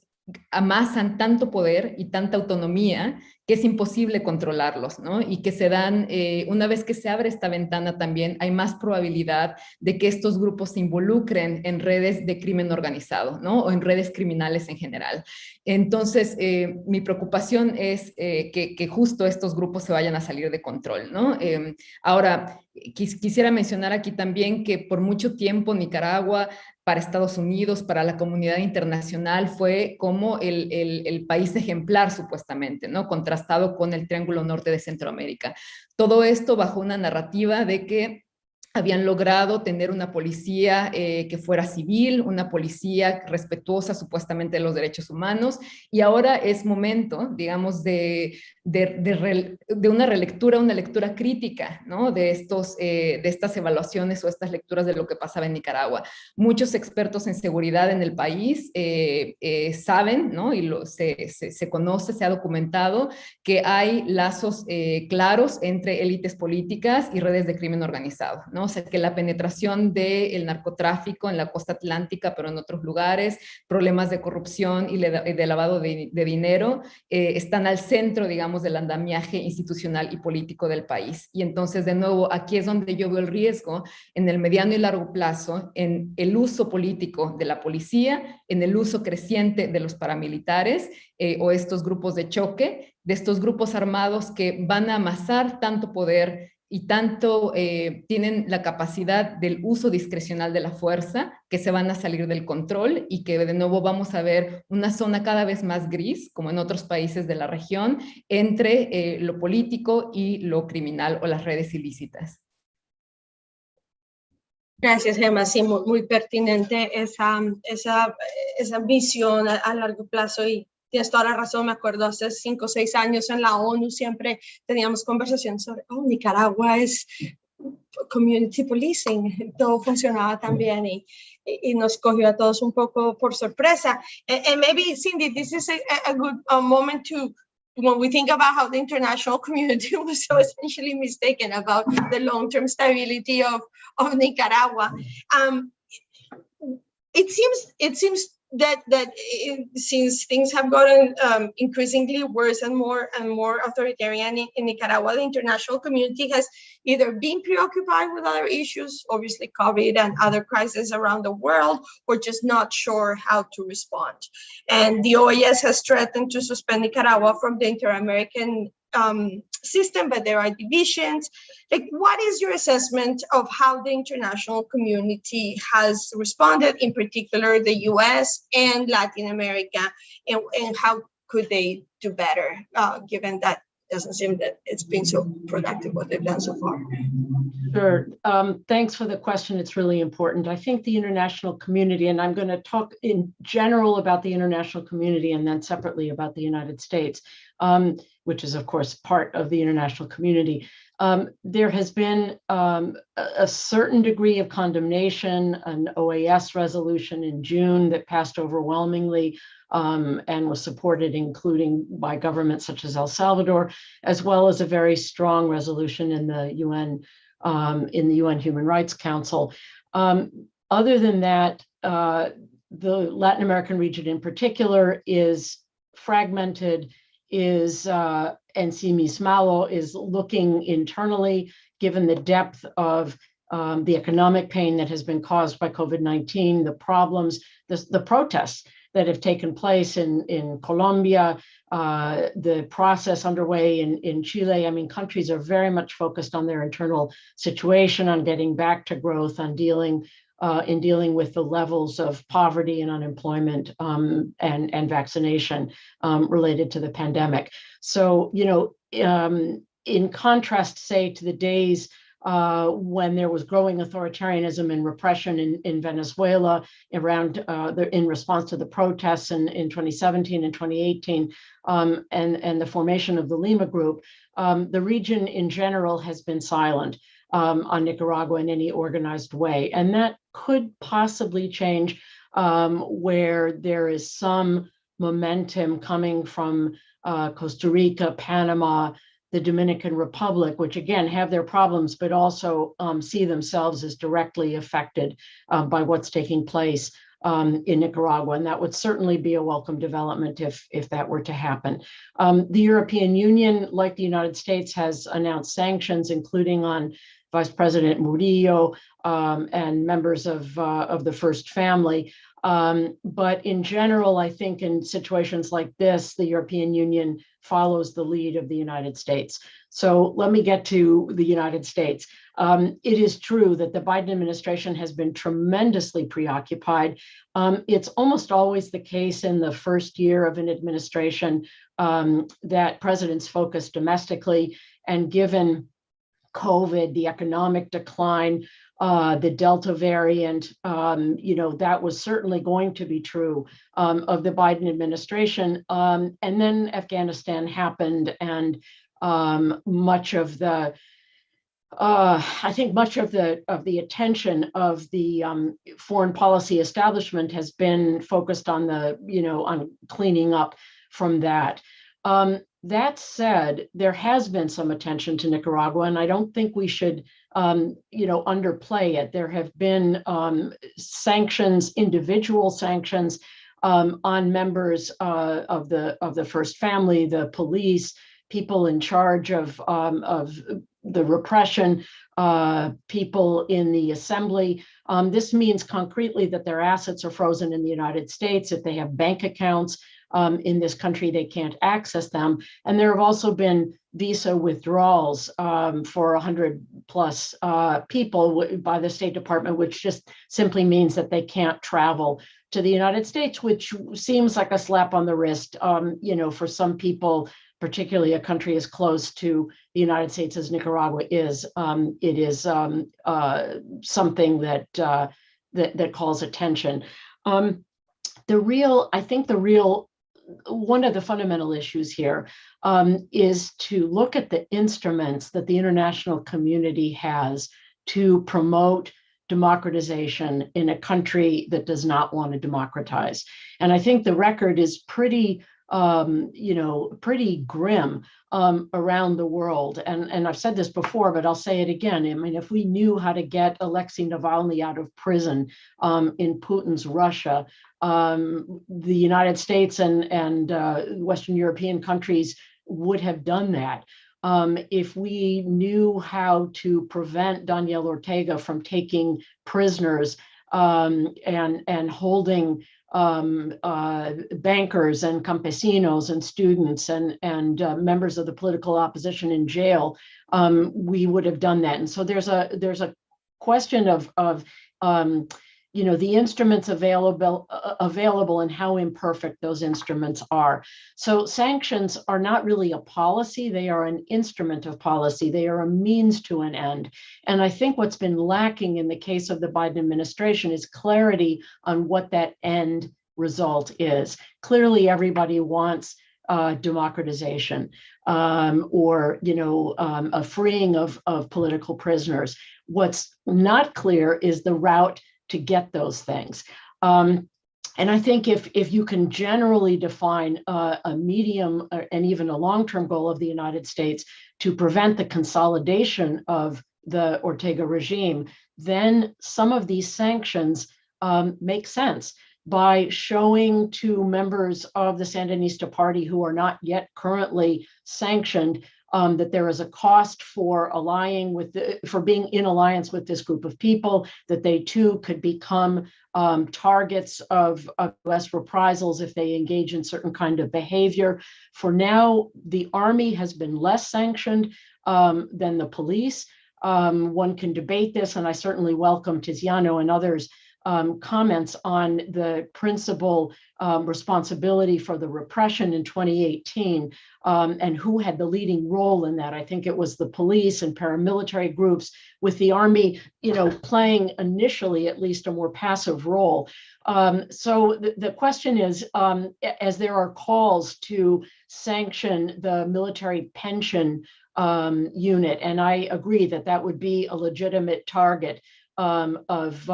amasan tanto poder y tanta autonomía que es imposible controlarlos, ¿no? Y que se dan, una vez que se abre esta ventana también, hay más probabilidad de que estos grupos se involucren en redes de crimen organizado, ¿no? O en redes criminales en general. Entonces, mi preocupación es que justo estos grupos se vayan a salir de control, ¿no? Ahora, quisiera mencionar aquí también que por mucho tiempo Nicaragua, para Estados Unidos, para la comunidad internacional, fue como el país ejemplar, supuestamente, ¿no? Contrastado con el Triángulo Norte de Centroamérica. Todo esto bajo una narrativa de que habían logrado tener una policía que fuera civil, una policía respetuosa supuestamente de los derechos humanos, y ahora es momento, digamos, de una lectura crítica, ¿no? De estas evaluaciones o estas lecturas de lo que pasaba en Nicaragua. Muchos expertos en seguridad en el país saben, ¿no? Y se conoce, se ha documentado que hay lazos claros entre élites políticas y redes de crimen organizado, ¿no? O sea, que la penetración del narcotráfico en la costa atlántica, pero en otros lugares, problemas de corrupción y de lavado de dinero, están al centro, digamos, del andamiaje institucional y político del país. Y entonces, de nuevo, aquí es donde yo veo el riesgo en el mediano y largo plazo, en el uso político de la policía, en el uso creciente de los paramilitares o estos grupos de choque, de estos grupos armados que van a amasar tanto poder y tanto tienen la capacidad del uso discrecional de la fuerza, que se van a salir del control y que de nuevo vamos a ver una zona cada vez más gris, como en otros países de la región, entre lo político y lo criminal o las redes ilícitas. Gracias, Gemma. Sí, muy pertinente esa visión a largo plazo y tienes toda la razón. Me acuerdo hace 5 o 6 años en la ONU siempre teníamos conversaciones sobre, Nicaragua es community policing, todo funcionaba tan bien y nos cogió a todos un poco por sorpresa. And maybe, Cindy, this is a good moment to, when we think about how the international community was so essentially mistaken about the long-term stability of Nicaragua. It seems that since things have gotten increasingly worse and more authoritarian in Nicaragua, the international community has either been preoccupied with other issues, obviously COVID and other crises around the world, or just not sure how to respond. And the OAS has threatened to suspend Nicaragua from the Inter-American system, but there are divisions. Like, what is your assessment of how the international community has responded, in particular the US and Latin America, and how could they do better, given that it doesn't seem that it's been so productive what they've done so far? Sure. Thanks for the question. It's really important. I think the international community, and I'm going to talk in general about the international community and then separately about the United States, which is, of course, part of the international community. There has been a certain degree of condemnation, an OAS resolution in June that passed overwhelmingly and was supported, including by governments such as El Salvador, as well as a very strong resolution in the UN Human Rights Council. Other than that, the Latin American region in particular is fragmented, ensimismado, is looking internally, given the depth of the economic pain that has been caused by COVID-19, the problems, the protests that have taken place in Colombia, the process underway in Chile. I mean, countries are very much focused on their internal situation, on getting back to growth, on dealing with the levels of poverty and unemployment and vaccination related to the pandemic. So, in contrast, say, to the days when there was growing authoritarianism and repression in Venezuela in response to the protests in 2017 and 2018, and the formation of the Lima Group, the region in general has been silent on Nicaragua in any organized way. And that could possibly change where there is some momentum coming from Costa Rica, Panama, the Dominican Republic, which again have their problems, but also see themselves as directly affected by what's taking place in Nicaragua. And that would certainly be a welcome development if that were to happen. The European Union, like the United States, has announced sanctions, including on Vice President Murillo and members of the First Family. But in general, I think in situations like this, the European Union follows the lead of the United States. So let me get to the United States. It is true that the Biden administration has been tremendously preoccupied. It's almost always the case in the first year of an administration that presidents focus domestically, and given COVID, the economic decline, the Delta variant, that was certainly going to be true of the Biden administration. And then Afghanistan happened, and much of the attention of the foreign policy establishment has been focused on on cleaning up from that. That said, there has been some attention to Nicaragua, and I don't think we should, underplay it. There have been sanctions, individual sanctions on members of the First Family, the police, people in charge of the repression, people in the assembly. This means concretely that their assets are frozen in the United States. If they have bank accounts in this country, they can't access them. And there have also been visa withdrawals for 100 plus people by the State Department, which just simply means that they can't travel to the United States, which seems like a slap on the wrist, for some people, particularly a country as close to the United States as Nicaragua is. It is something that calls attention. One of the fundamental issues here is to look at the instruments that the international community has to promote democratization in a country that does not want to democratize. And I think the record is pretty grim around the world. And I've said this before, but I'll say it again. I mean, if we knew how to get Alexei Navalny out of prison in Putin's Russia, the United States and Western European countries would have done that. If we knew how to prevent Daniel Ortega from taking prisoners and holding bankers and campesinos and students and members of the political opposition in jail, we would have done that. And so there's a question of the instruments available and how imperfect those instruments are. So sanctions are not really a policy, they are an instrument of policy. They are a means to an end. And I think what's been lacking in the case of the Biden administration is clarity on what that end result is. Clearly, everybody wants democratization or a freeing of political prisoners. What's not clear is the route to get those things. And I think if you can generally define a medium and even a long-term goal of the United States to prevent the consolidation of the Ortega regime, then some of these sanctions make sense. By showing to members of the Sandinista party who are not yet currently sanctioned that there is a cost for for being in alliance with this group of people, that they too could become targets of US reprisals if they engage in certain kind of behavior. For now, the army has been less sanctioned than the police. One can debate this, and I certainly welcome Tiziano and others' comments on the principal responsibility for the repression in 2018 and who had the leading role in that. I think it was the police and paramilitary groups, with the army, playing initially at least a more passive role. So the question is, as there are calls to sanction the military pension unit, and I agree that that would be a legitimate target of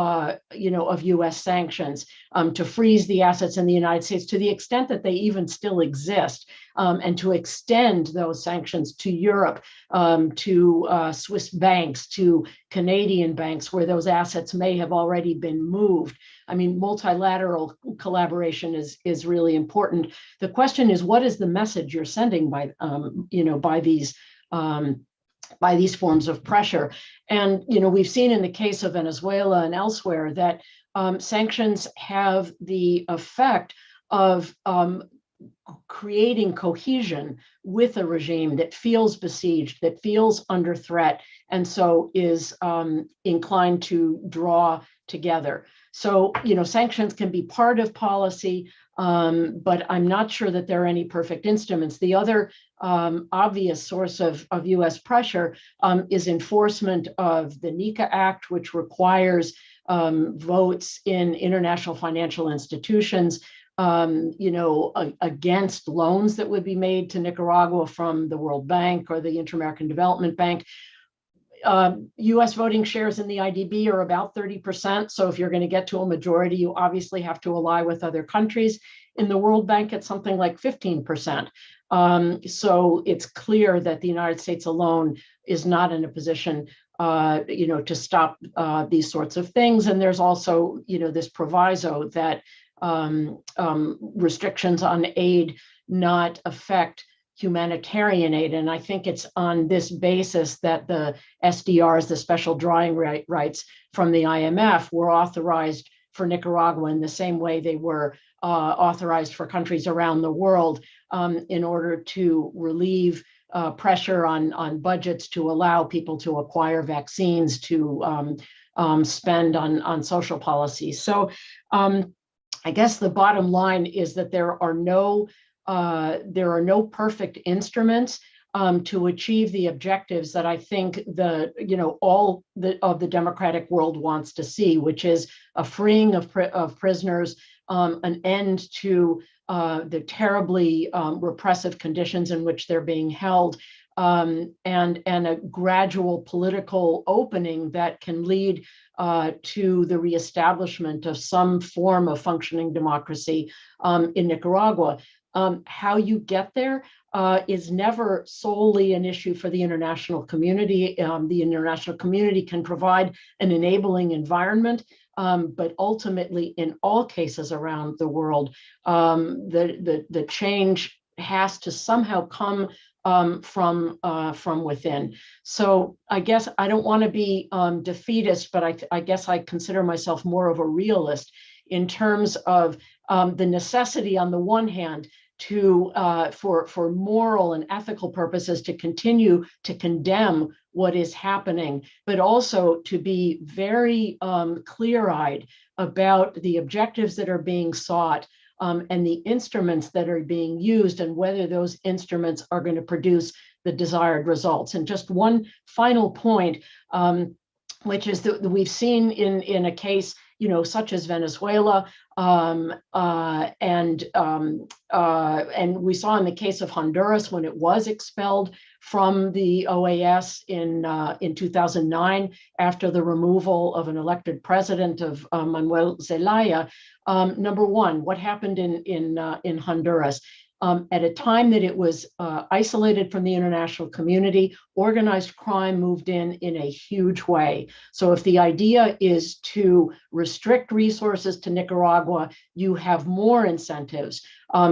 U.S. sanctions, to freeze the assets in the United States to the extent that they even still exist, and to extend those sanctions to Europe, to Swiss banks, to Canadian banks where those assets may have already been moved. I mean, multilateral collaboration is really important. The question is, what is the message you're sending by these forms of pressure? And we've seen in the case of Venezuela and elsewhere that sanctions have the effect of creating cohesion with a regime that feels besieged, that feels under threat, and so is inclined to draw together. So, sanctions can be part of policy, but I'm not sure that there are any perfect instruments. The other obvious source of US pressure is enforcement of the NICA Act, which requires votes in international financial institutions, against loans that would be made to Nicaragua from the World Bank or the Inter-American Development Bank. US voting shares in the IDB are about 30%. So if you're going to get to a majority, you obviously have to ally with other countries. In the World Bank, it's something like 15%. So it's clear that the United States alone is not in a position to stop these sorts of things. And there's also, this proviso that restrictions on aid not affect humanitarian aid. And I think it's on this basis that the SDRs, the special drawing rights from the IMF, were authorized for Nicaragua in the same way they were authorized for countries around the world, in order to relieve pressure on budgets, to allow people to acquire vaccines, to spend on social policies. So I guess the bottom line is that there are no perfect instruments to achieve the objectives that I think all of the democratic world wants to see, which is a freeing of prisoners, an end to the terribly repressive conditions in which they're being held, and a gradual political opening that can lead to the reestablishment of some form of functioning democracy in Nicaragua. How you get there is never solely an issue for the international community. The international community can provide an enabling environment, but ultimately, in all cases around the world, the change has to somehow come from within. So I guess I don't want to be defeatist, but I guess I consider myself more of a realist in terms of the necessity on the one hand to for moral and ethical purposes to continue to condemn what is happening, but also to be very clear-eyed about the objectives that are being sought and the instruments that are being used and whether those instruments are going to produce the desired results. And just one final point, which is that we've seen in a case, such as Venezuela, and we saw in the case of Honduras when it was expelled from the OAS in 2009 after the removal of an elected president of Manuel Zelaya. Number one, what happened in Honduras? At a time that it was isolated from the international community, organized crime moved in a huge way. So if the idea is to restrict resources to Nicaragua, you have more incentives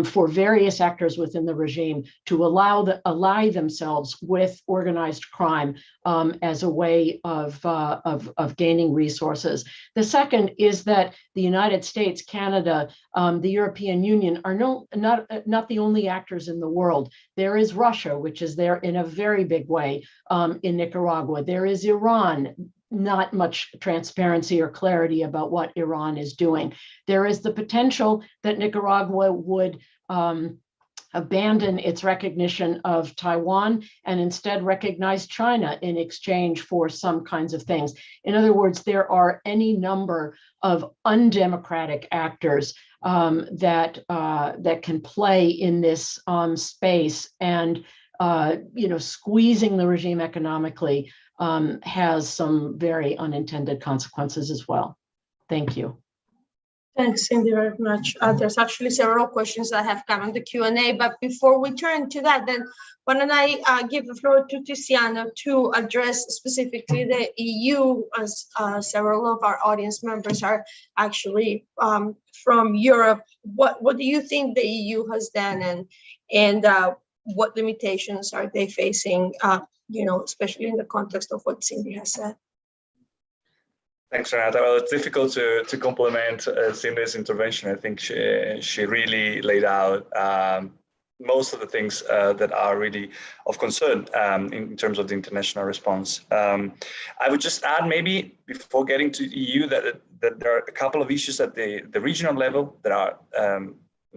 for various actors within the regime to ally themselves with organized crime as a way of gaining resources. The second is that the United States, Canada, the European Union are not the only actors in the world. There is Russia, which is there in a very big way in Nicaragua. There is Iran. Not much transparency or clarity about what Iran is doing. There is the potential that Nicaragua would abandon its recognition of Taiwan and instead recognize China in exchange for some kinds of things. In other words, there are any number of undemocratic actors that can play in this space, and squeezing the regime economically has some very unintended consequences as well. Thank you. Thanks, Cindy, very much. There's actually several questions that have come in the Q&A, but before we turn to that, then why don't I give the floor to Tiziano to address specifically the EU, as several of our audience members are actually from Europe. What do you think the EU has done, and what limitations are they facing, especially in the context of what Cindy has said? Thanks, Renata. Well, it's difficult to complement Cindy's intervention. I think she really laid out most of the things that are really of concern in terms of the international response. I would just add, maybe before getting to the EU, that there are a couple of issues at the regional level that are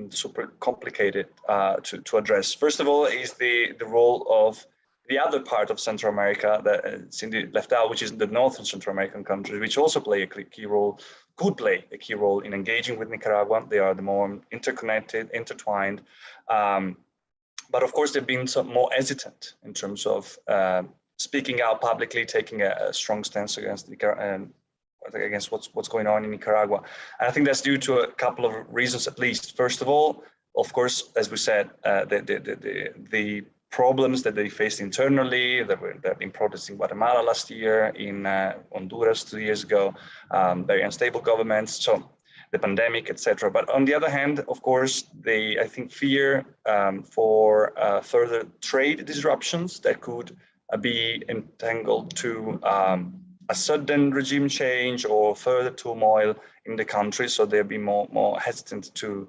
super complicated to address. First of all is the role of the other part of Central America that Cindy left out, which is the Northern Central American countries, which also play a key role, could play a key role in engaging with Nicaragua. They are the more interconnected, intertwined, but of course they've been more hesitant in terms of speaking out publicly, taking a strong stance against what's going on in Nicaragua. And I think that's due to a couple of reasons, at least. First of all, of course, as we said, the problems that they faced internally, they've been protesting Guatemala last year, in Honduras 2 years ago, very unstable governments, so the pandemic, etc. But on the other hand, of course, they, I think, fear for further trade disruptions that could be entangled to a sudden regime change or further turmoil in the country. So they'll be more hesitant to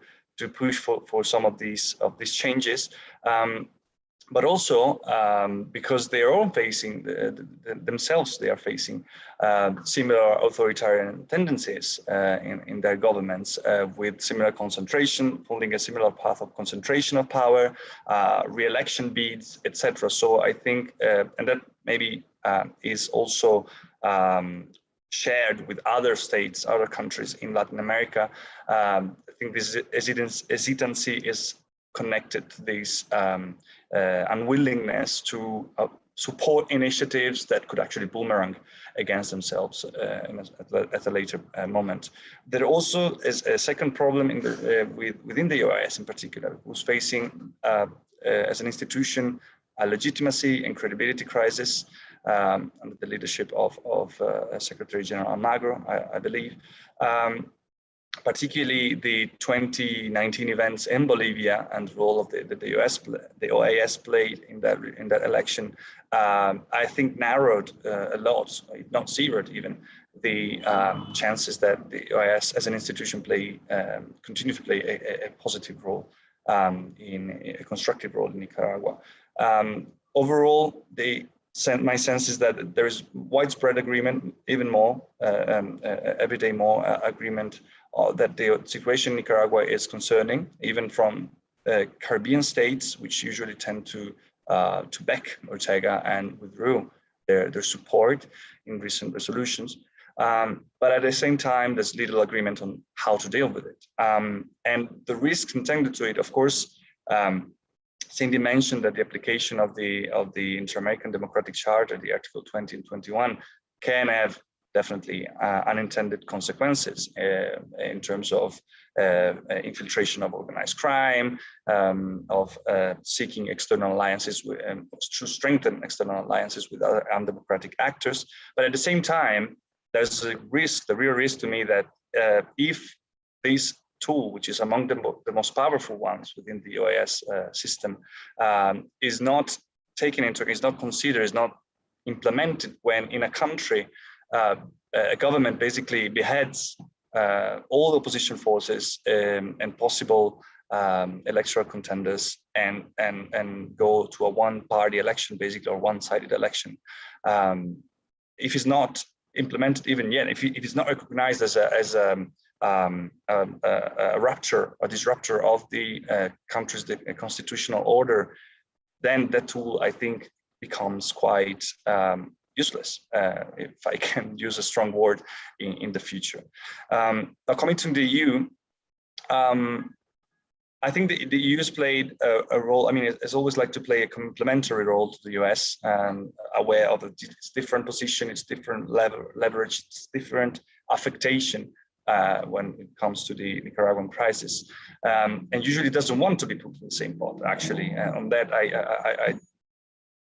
push for some of these changes. But also because they are all facing themselves, they are facing similar authoritarian tendencies in their governments, with similar concentration, following a similar path of concentration of power, re-election bids, etc. So I think, and that maybe is also shared with other states, other countries in Latin America. I think this hesitancy is connected to this unwillingness to support initiatives that could actually boomerang against themselves at a later moment. There also is a second problem within the OAS in particular, who's facing, as an institution, a legitimacy and credibility crisis under the leadership of Secretary General Almagro, I believe. particularly the 2019 events in Bolivia and the role of the OAS played in that election, I think narrowed a lot, if not zeroed even, the chances that the OAS as an institution continue to play a positive role, in a constructive role in Nicaragua. Overall, my sense is that there is widespread agreement, even more, every day more agreement that the situation in Nicaragua is concerning, even from Caribbean states, which usually tend to back Ortega and withdrew their support in recent resolutions. But at the same time, there's little agreement on how to deal with it. And the risks intended to it, of course, Cindy mentioned that the application of the Inter-American Democratic Charter, the Article 20 and 21, can have definitely unintended consequences in terms of infiltration of organized crime, of seeking external alliances to strengthen external alliances with other undemocratic actors. But at the same time, there's a risk, the real risk to me, that if this tool, which is among the most powerful ones within the OAS system, is not taken into, is not considered, is not implemented when in a country, a government basically beheads all the opposition forces and possible electoral contenders and go to a one-party election, basically, or one-sided election. If it's not implemented even yet, if it's not recognized as a rupture, a disruptor of the country's constitutional order, then that tool, I think, becomes quite useless, if I can use a strong word, in the future. Now, coming to the EU, I think the EU has played a role. I mean, it's always like to play a complementary role to the US, aware of its different position, its different leverage, its different affectation when it comes to the Nicaraguan crisis, and usually doesn't want to be put in the same pot. Actually, on that, I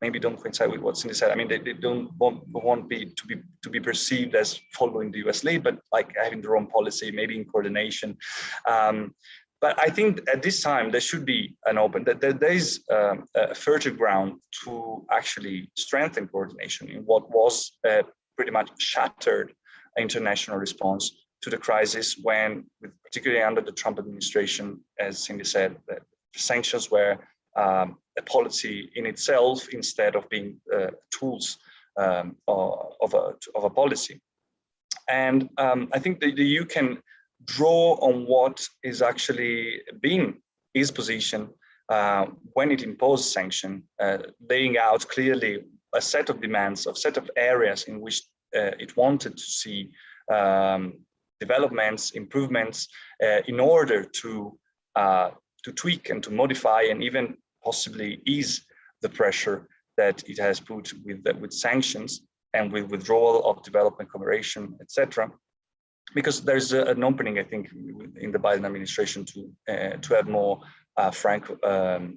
maybe don't coincide with what Cindy said. I mean, they don't want to be perceived as following the US lead, but like having their own policy, maybe in coordination. But I think at this time there should be an open, that there is a fertile ground to actually strengthen coordination in what was pretty much shattered international response to the crisis, when, particularly under the Trump administration, as Cindy said, that sanctions were a policy in itself instead of being tools of a policy. And I think the EU can draw on what is actually been his position when it imposed sanction, laying out clearly a set of demands, a set of areas in which it wanted to see developments, improvements, in order to tweak and to modify and even possibly ease the pressure that it has put with sanctions and with withdrawal of development cooperation, etc. Because there's an opening, I think, in the Biden administration to have more frank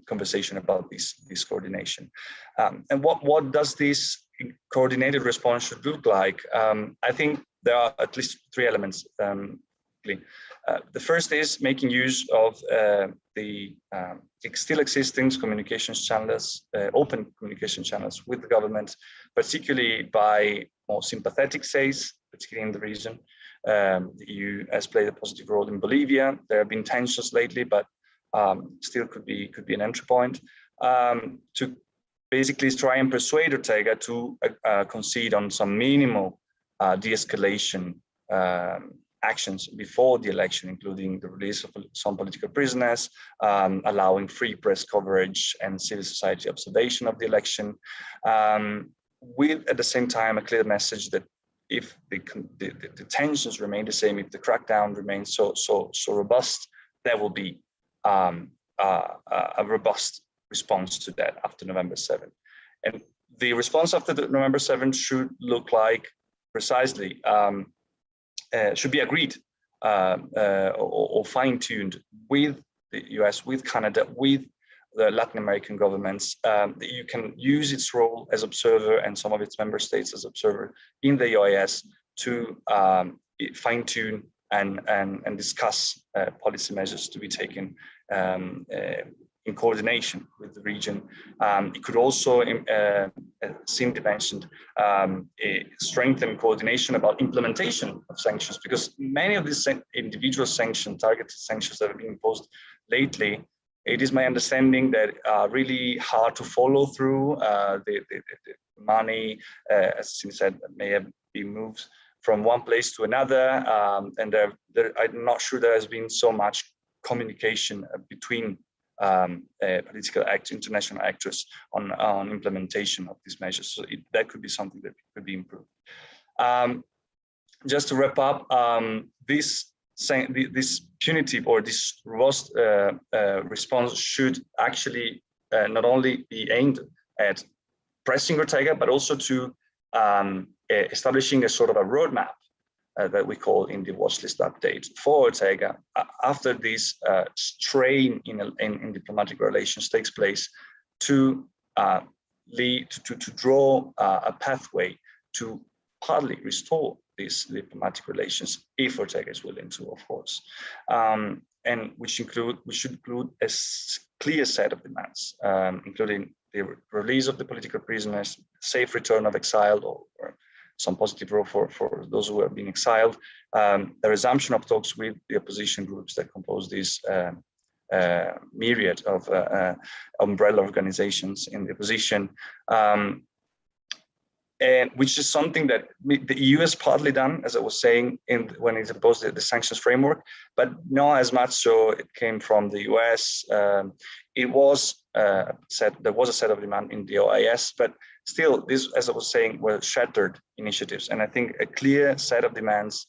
conversation about this coordination. And what does this coordinated response should look like? I think there are at least three elements. The first is making use of the still existing communications channels, open communication channels with the government, particularly by more sympathetic says, particularly in the region. The EU has played a positive role in Bolivia. There have been tensions lately, but still could be an entry point to basically try and persuade Ortega to concede on some minimal de-escalation actions before the election, including the release of some political prisoners, allowing free press coverage and civil society observation of the election, with at the same time a clear message that if the tensions remain the same, if the crackdown remains so robust, there will be a robust response to that after November 7th. And the response after November 7th should look like precisely, should be agreed or fine-tuned with the US, with Canada, with the Latin American governments. The EU can use its role as observer and some of its member states as observer in the OAS to fine-tune and discuss policy measures to be taken in coordination with the region. It could also, Cindy mentioned, strengthen coordination about implementation of sanctions, because many of these individual sanctions, targeted sanctions that have been imposed lately, it is my understanding that are really hard to follow through. The money, as Cindy said, may have been moved from one place to another, and I'm not sure there has been so much communication between political international actors on implementation of these measures. So that could be something that could be improved. Just to wrap up, this punitive or this robust response should actually not only be aimed at pressing Ortega, but also to establishing a sort of a roadmap that we call in the watch list update for Ortega after this strain in diplomatic relations takes place, to draw a pathway to partly restore these diplomatic relations, if Ortega is willing to, of course, and we should include a clear set of demands, including the release of the political prisoners, safe return of exiled or some positive role for those who have been exiled, the resumption of talks with the opposition groups that compose this myriad of umbrella organizations in the opposition, and which is something that the EU has partly done, as I was saying, when it imposed the sanctions framework, but not as much so it came from the US. It was there was a set of demand in the OIS, but still, this, as I was saying, were shattered initiatives. And I think a clear set of demands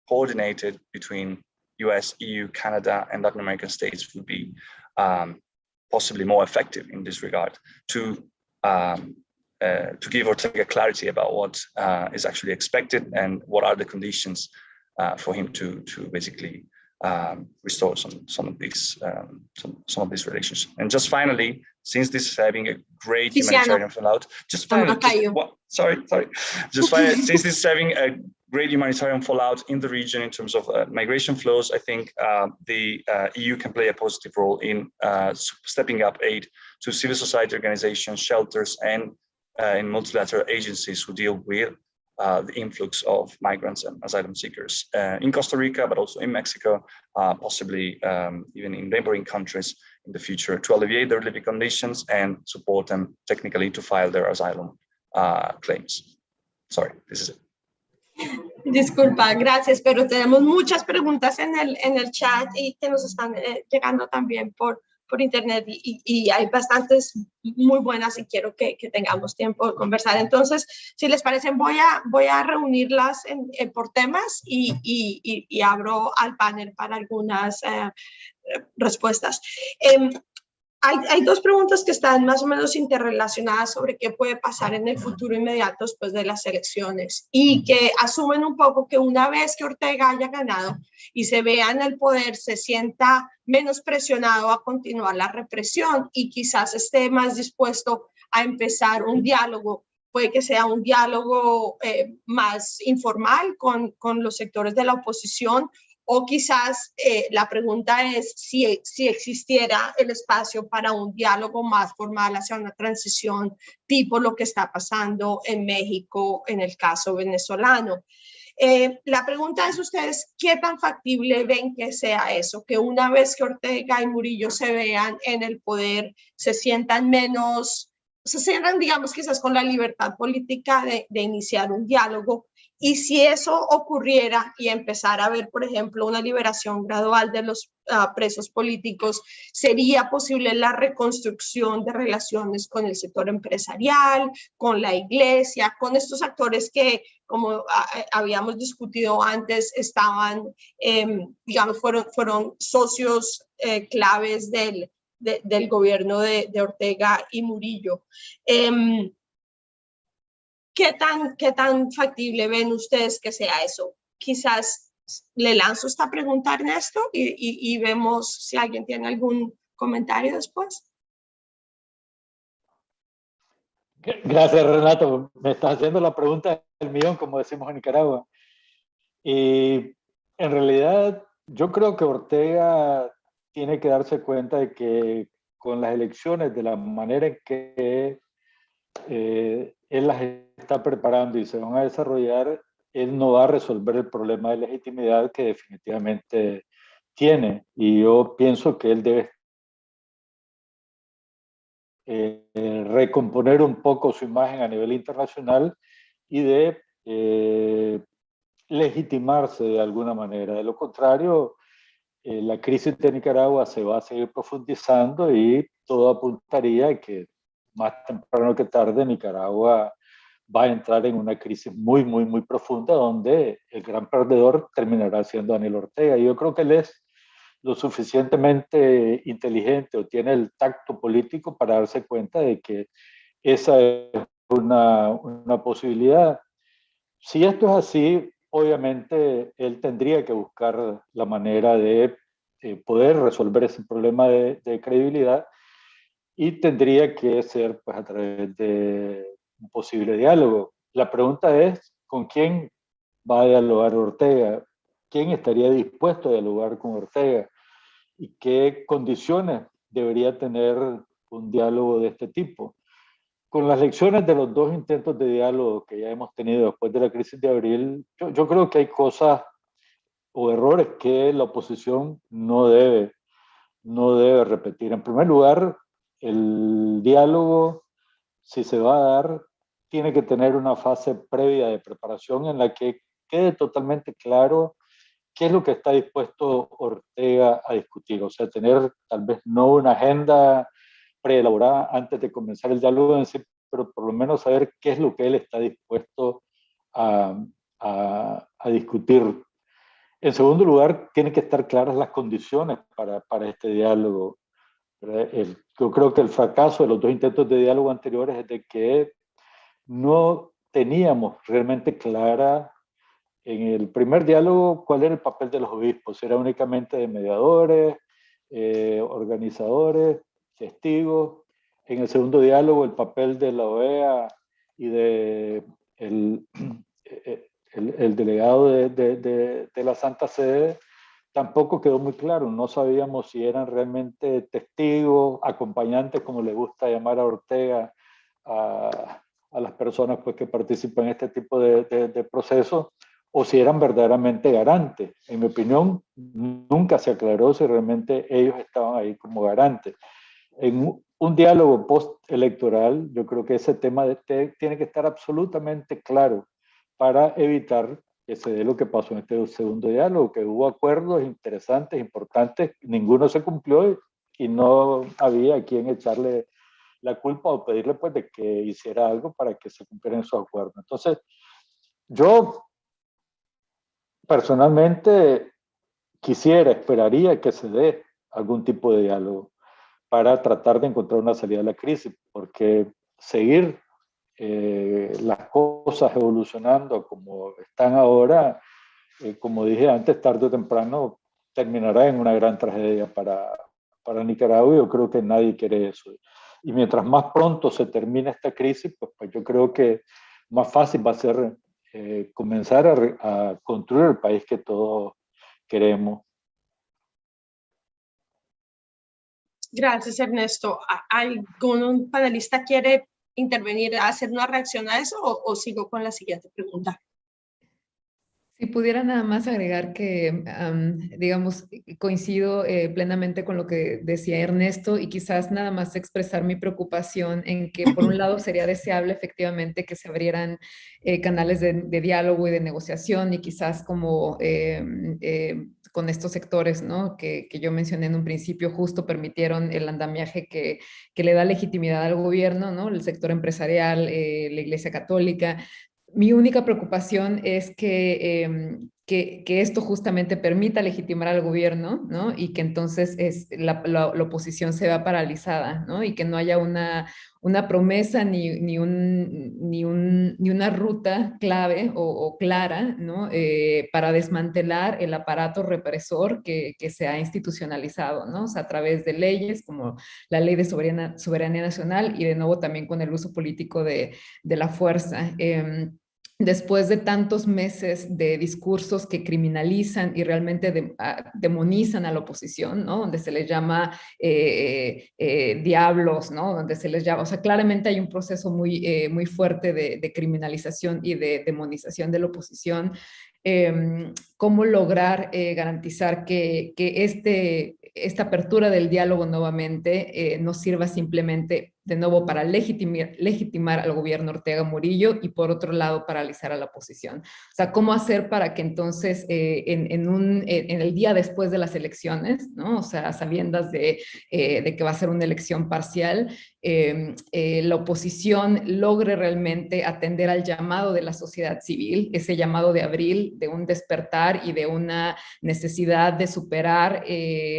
coordinated between US, EU, Canada, and Latin American states would be possibly more effective in this regard to give Ortega clarity about what is actually expected and what are the conditions for him to basically restore some of these relations. And just finally, since this is having a great humanitarian fallout, just finally, since this is having a great humanitarian fallout in the region in terms of migration flows, I think the EU can play a positive role in stepping up aid to civil society organizations, shelters, and in multilateral agencies who deal with the influx of migrants and asylum seekers in Costa Rica, but also in Mexico, possibly even in neighboring countries in the future, to alleviate their living conditions and support them technically to file their asylum claims. Sorry, this is it. Disculpa, gracias, pero tenemos muchas preguntas en el chat y que nos están llegando también por internet y hay bastantes muy buenas y quiero que tengamos tiempo de conversar. Entonces, si les parecen, voy a reunirlas por temas y abro al panel para algunas respuestas. Hay dos preguntas que están más o menos interrelacionadas sobre qué puede pasar en el futuro inmediato después de las elecciones y que asumen un poco que una vez que Ortega haya ganado y se vea en el poder, se sienta menos presionado a continuar la represión y quizás esté más dispuesto a empezar un diálogo. Puede que sea un diálogo más informal con los sectores de la oposición, o quizás la pregunta es si existiera el espacio para un diálogo más formal hacia una transición tipo lo que está pasando en México en el caso venezolano. La pregunta es ustedes, ¿qué tan factible ven que sea eso? Que una vez que Ortega y Murillo se vean en el poder, se sientan, digamos, quizás con la libertad política de iniciar un diálogo. Y si eso ocurriera y empezara a ver, por ejemplo, una liberación gradual de los presos políticos, ¿sería posible la reconstrucción de relaciones con el sector empresarial, con la iglesia, con estos actores que, como habíamos discutido antes, estaban, digamos, fueron socios claves del gobierno de Ortega y Murillo? ¿Qué tan factible ven ustedes que sea eso? Quizás le lanzo esta pregunta a Ernesto y vemos si alguien tiene algún comentario después. Gracias, Renato. Me estás haciendo la pregunta del millón, como decimos en Nicaragua. Y En realidad, yo creo que Ortega tiene que darse cuenta de que con las elecciones, de la manera en que él las está preparando y se van a desarrollar, él no va a resolver el problema de legitimidad que definitivamente tiene. Y yo pienso que él debe recomponer un poco su imagen a nivel internacional y de legitimarse de alguna manera. De lo contrario, la crisis de Nicaragua se va a seguir profundizando y todo apuntaría a que más temprano que tarde Nicaragua va a entrar en una crisis muy, muy, muy profunda donde el gran perdedor terminará siendo Daniel Ortega. Y yo creo que él es lo suficientemente inteligente o tiene el tacto político para darse cuenta de que esa es una posibilidad. Si esto es así, obviamente él tendría que buscar la manera de poder resolver ese problema de credibilidad y tendría que ser pues, a través de un posible diálogo. La pregunta es, ¿con quién va a dialogar Ortega? ¿Quién estaría dispuesto a dialogar con Ortega? ¿Y qué condiciones debería tener un diálogo de este tipo? Con las lecciones de los dos intentos de diálogo que ya hemos tenido después de la crisis de abril, yo creo que hay cosas o errores que la oposición no debe repetir. En primer lugar, el diálogo, si se va a dar, tiene que tener una fase previa de preparación en la que quede totalmente claro qué es lo que está dispuesto Ortega a discutir. O sea, tener tal vez no una agenda preelaborada antes de comenzar el diálogo en sí, pero por lo menos saber qué es lo que él está dispuesto a discutir. En segundo lugar, tienen que estar claras las condiciones para este diálogo. Yo creo que el fracaso de los dos intentos de diálogo anteriores es de que no teníamos realmente clara en el primer diálogo cuál era el papel de los obispos. Era únicamente de mediadores, organizadores, testigos. En el segundo diálogo el papel de la OEA y de el delegado de la Santa Sede tampoco quedó muy claro. No sabíamos si eran realmente testigos, acompañantes, como le gusta llamar a Ortega, a las personas pues, que participan en este tipo de procesos, o si eran verdaderamente garantes. En mi opinión, nunca se aclaró si realmente ellos estaban ahí como garantes. En un diálogo postelectoral, yo creo que ese tema tiene que estar absolutamente claro para evitar que se dé lo que pasó en este segundo diálogo, que hubo acuerdos interesantes, importantes, ninguno se cumplió y no había a quien echarle la culpa o pedirle pues de que hiciera algo para que se cumplieran esos acuerdos. Entonces, yo personalmente esperaría que se dé algún tipo de diálogo para tratar de encontrar una salida a la crisis, porque seguir las cosas evolucionando como están ahora, como dije antes, tarde o temprano terminará en una gran tragedia para Nicaragua. Yo creo que nadie quiere eso. Y mientras más pronto se termine esta crisis, pues yo creo que más fácil va a ser comenzar a construir el país que todos queremos. Gracias, Ernesto. ¿Algún panelista quiere intervenir, hacer una reacción a eso o sigo con la siguiente pregunta? Si pudiera nada más agregar que, digamos, coincido plenamente con lo que decía Ernesto y quizás nada más expresar mi preocupación en que, por un lado, sería deseable efectivamente que se abrieran canales de diálogo y de negociación y quizás como con estos sectores, ¿no? Que yo mencioné en un principio, justo permitieron el andamiaje que le da legitimidad al gobierno, ¿no? El sector empresarial, la Iglesia Católica. Mi única preocupación es que esto justamente permita legitimar al gobierno, ¿no? Y que entonces la oposición se vea paralizada, ¿no? Y que no haya una promesa ni una ruta clave o clara, ¿no? Para desmantelar el aparato represor que se ha institucionalizado, ¿no? O sea, a través de leyes como la ley de soberanía nacional y de nuevo también con el uso político de la fuerza. después de tantos meses de discursos que criminalizan y realmente demonizan a la oposición, ¿no? Donde se les llama diablos, ¿no? Donde se les llama, o sea, claramente hay un proceso muy fuerte de criminalización y de demonización de la oposición. Cómo lograr garantizar que esta apertura del diálogo nuevamente no sirva simplemente de nuevo para legitimar al gobierno Ortega Murillo y por otro lado paralizar a la oposición. O sea, cómo hacer para que entonces en el día después de las elecciones, ¿no? O sea, sabiendas de que va a ser una elección parcial, la oposición logre realmente atender al llamado de la sociedad civil, ese llamado de abril, de un despertar y de una necesidad de superar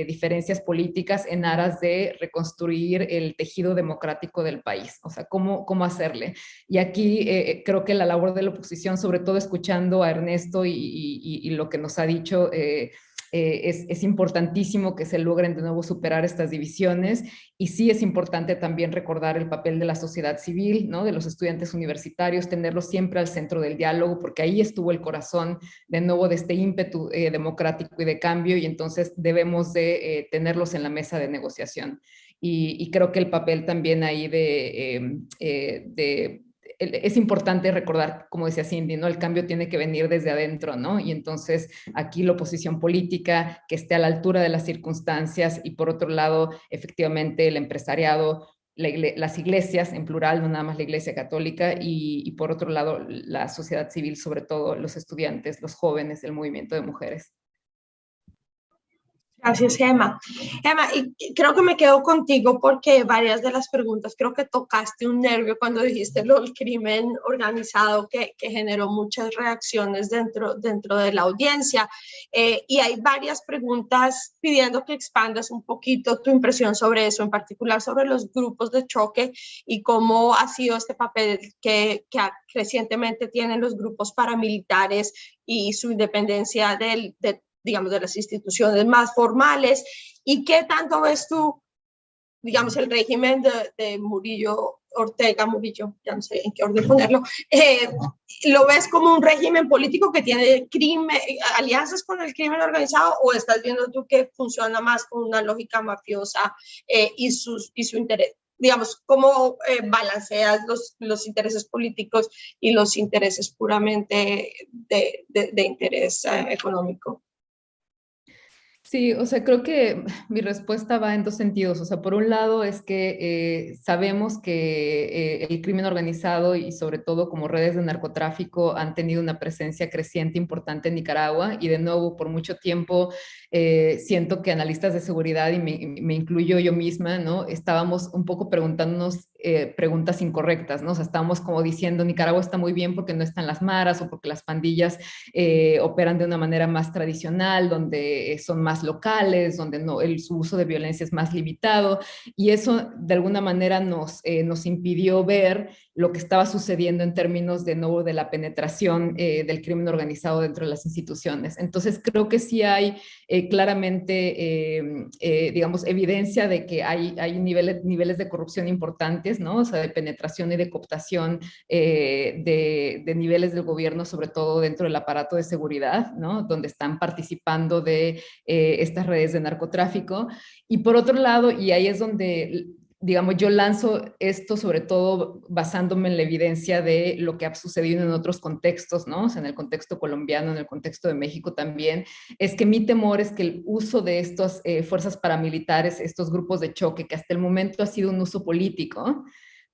diferencias políticas en aras de reconstruir el tejido democrático del país. O sea, cómo hacerle. Y aquí creo que la labor de la oposición, sobre todo escuchando a Ernesto y lo que nos ha dicho, es importantísimo que se logren de nuevo superar estas divisiones, y sí es importante también recordar el papel de la sociedad civil, ¿no? De los estudiantes universitarios, tenerlos siempre al centro del diálogo, porque ahí estuvo el corazón de nuevo de este ímpetu democrático y de cambio, y entonces debemos de tenerlos en la mesa de negociación. Y creo que el papel también ahí es importante recordar, como decía Cindy, ¿no? El cambio tiene que venir desde adentro, ¿no? Y entonces aquí la oposición política que esté a la altura de las circunstancias, y por otro lado, efectivamente, el empresariado, las iglesias en plural, no nada más la iglesia católica, y por otro lado, la sociedad civil, sobre todo los estudiantes, los jóvenes, el movimiento de mujeres. Gracias, Gemma. Gemma, y creo que me quedo contigo porque varias de las preguntas, creo que tocaste un nervio cuando dijiste lo del crimen organizado que generó muchas reacciones dentro de la audiencia. Y hay varias preguntas pidiendo que expandas un poquito tu impresión sobre eso, en particular sobre los grupos de choque y cómo ha sido este papel que recientemente tienen los grupos paramilitares y su independencia digamos, de las instituciones más formales, y qué tanto ves tú, digamos, el régimen de Murillo, ya no sé en qué orden ponerlo, ¿lo ves como un régimen político que tiene alianzas con el crimen organizado, o estás viendo tú que funciona más con una lógica mafiosa y su interés? Digamos, ¿cómo balanceas los intereses políticos y los intereses puramente de interés económico? Sí, o sea, creo que mi respuesta va en dos sentidos. O sea, por un lado es que sabemos que el crimen organizado y sobre todo como redes de narcotráfico han tenido una presencia creciente importante en Nicaragua, y de nuevo por mucho tiempo siento que analistas de seguridad, y me incluyo yo misma, ¿no? Estábamos un poco preguntándonos preguntas incorrectas, ¿no? O sea, estábamos como diciendo, Nicaragua está muy bien porque no están las maras, o porque las pandillas operan de una manera más tradicional, donde son más locales, donde su uso de violencia es más limitado, y eso de alguna manera nos impidió ver lo que estaba sucediendo en términos de nuevo de la penetración del crimen organizado dentro de las instituciones. Entonces creo que sí hay claramente, digamos, evidencia de que hay niveles de corrupción importantes, ¿no? O sea, de penetración y de cooptación de niveles del gobierno, sobre todo dentro del aparato de seguridad, ¿no? Donde están participando de estas redes de narcotráfico. Y por otro lado, y ahí es donde, digamos, yo lanzo esto sobre todo basándome en la evidencia de lo que ha sucedido en otros contextos, ¿no? O sea, en el contexto colombiano, en el contexto de México también, es que mi temor es que el uso de estas fuerzas paramilitares, estos grupos de choque, que hasta el momento ha sido un uso político,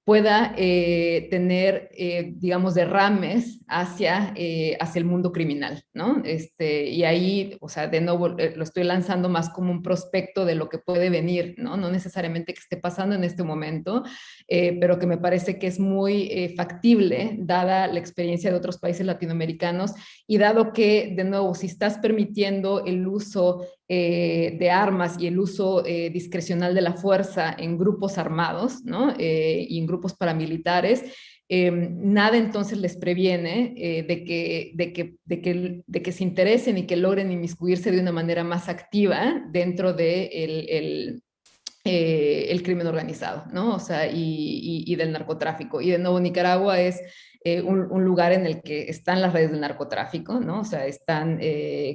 pueda tener, digamos, derrames hacia el mundo criminal, ¿no? Y ahí, o sea, de nuevo, lo estoy lanzando más como un prospecto de lo que puede venir, ¿no? No necesariamente que esté pasando en este momento, pero que me parece que es muy factible, dada la experiencia de otros países latinoamericanos, y dado que, de nuevo, si estás permitiendo el uso de armas y el uso discrecional de la fuerza en grupos armados, ¿no? Y en grupos paramilitares, nada entonces les previene de que se interesen y que logren inmiscuirse de una manera más activa dentro de el crimen organizado, ¿no? O sea, y del narcotráfico. Y de nuevo, Nicaragua es un lugar en el que están las redes del narcotráfico, ¿no? O sea, están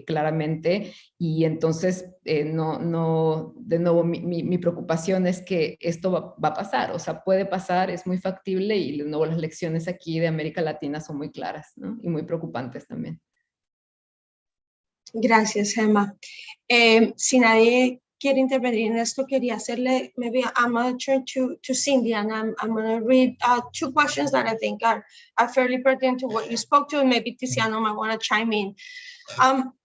claramente, y entonces, de nuevo, mi preocupación es que esto va a pasar, o sea, puede pasar, es muy factible, y de nuevo las lecciones aquí de América Latina son muy claras, ¿no? Y muy preocupantes también. Gracias, Gemma. Si nadie quiere intervenir en esto, quería hacerle, maybe I'm going to turn to Cindy, and I'm going to read 2 questions that I think are fairly pertinent to what you spoke to, and maybe Tiziano might want to chime in.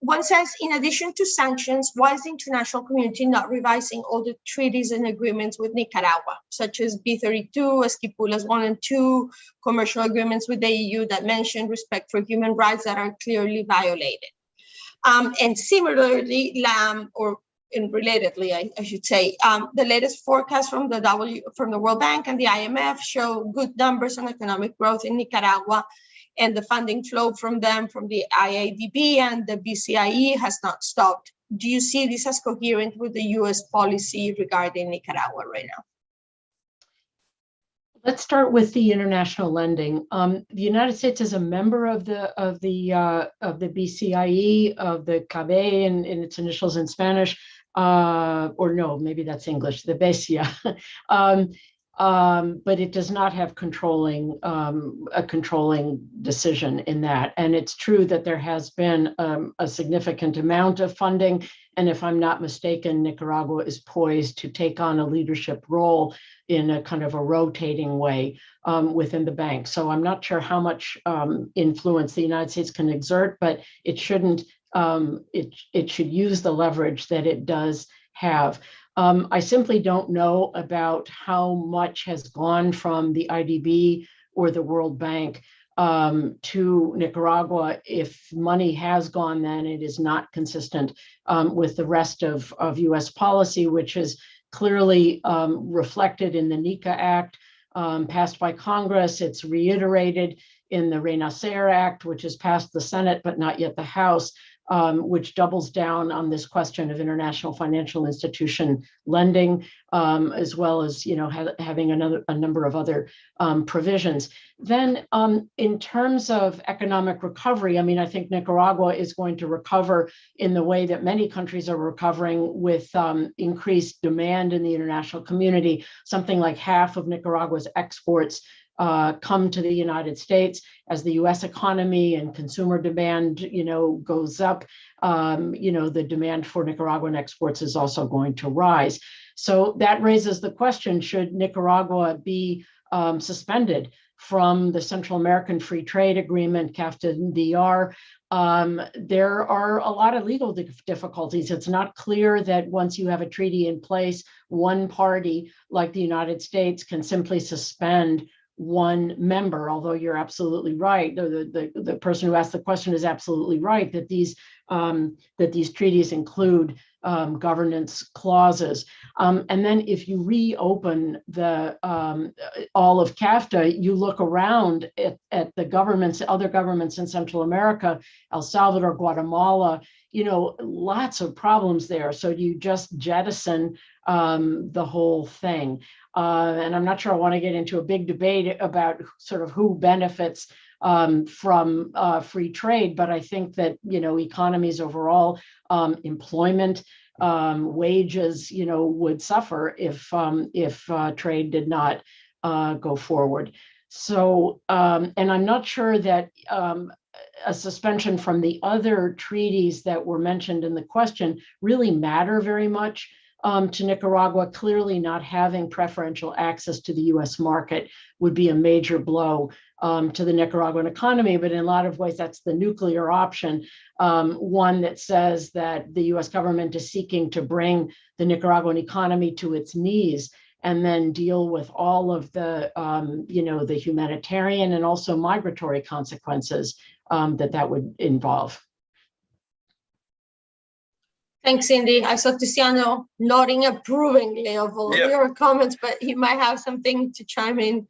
One says, in addition to sanctions, why is the international community not revising all the treaties and agreements with Nicaragua, such as B32, Esquipulas 1 and 2, commercial agreements with the EU that mention respect for human rights that are clearly violated? And similarly, and relatedly, I should say, the latest forecast from the World Bank and the IMF show good numbers on economic growth in Nicaragua, and the funding flow from them, from the IADB and the BCIE, has not stopped. Do you see this as coherent with the U.S. policy regarding Nicaragua right now? Let's start with the international lending. The United States is a member of the BCIE, of the CABE in its initials in Spanish, or no, maybe that's English, the BCIA. But it does not have a controlling decision in that. And it's true that there has been a significant amount of funding. And if I'm not mistaken, Nicaragua is poised to take on a leadership role in a kind of a rotating way within the bank. So I'm not sure how much influence the United States can exert, but it shouldn't. It should use the leverage that it does have. I simply don't know about how much has gone from the IDB or the World Bank to Nicaragua. If money has gone, then it is not consistent with the rest of US policy, which is clearly reflected in the NICA Act passed by Congress. It's reiterated in the Renacer Act, which has passed the Senate, but not yet the House, which doubles down on this question of international financial institution lending, as well as having a number of other provisions. Then in terms of economic recovery, I mean, I think Nicaragua is going to recover in the way that many countries are recovering, with increased demand in the international community. Something like half of Nicaragua's exports come to the United States. As the U.S. economy and consumer demand, goes up, the demand for Nicaraguan exports is also going to rise. So that raises the question: should Nicaragua be suspended from the Central American Free Trade Agreement, CAFTA-DR? There are a lot of legal difficulties. It's not clear that once you have a treaty in place, one party like the United States can simply suspend one member, although you're absolutely right. The person who asked the question is absolutely right that these treaties include governance clauses. And then if you reopen all of CAFTA, you look around at the governments, other governments in Central America, El Salvador, Guatemala, lots of problems there. So you just jettison the whole thing. And I'm not sure I want to get into a big debate about sort of who benefits from free trade, but I think that, economies overall, employment, wages, would suffer if trade did not go forward. So, and I'm not sure that a suspension from the other treaties that were mentioned in the question really matter very much to Nicaragua. Clearly not having preferential access to the US market would be a major blow to the Nicaraguan economy, but in a lot of ways that's the nuclear option, one that says that the US government is seeking to bring the Nicaraguan economy to its knees and then deal with all of the, the humanitarian and also migratory consequences that would involve. Thanks, Cindy. I saw Tiziano nodding approvingly of all of your comments, but he might have something to chime in.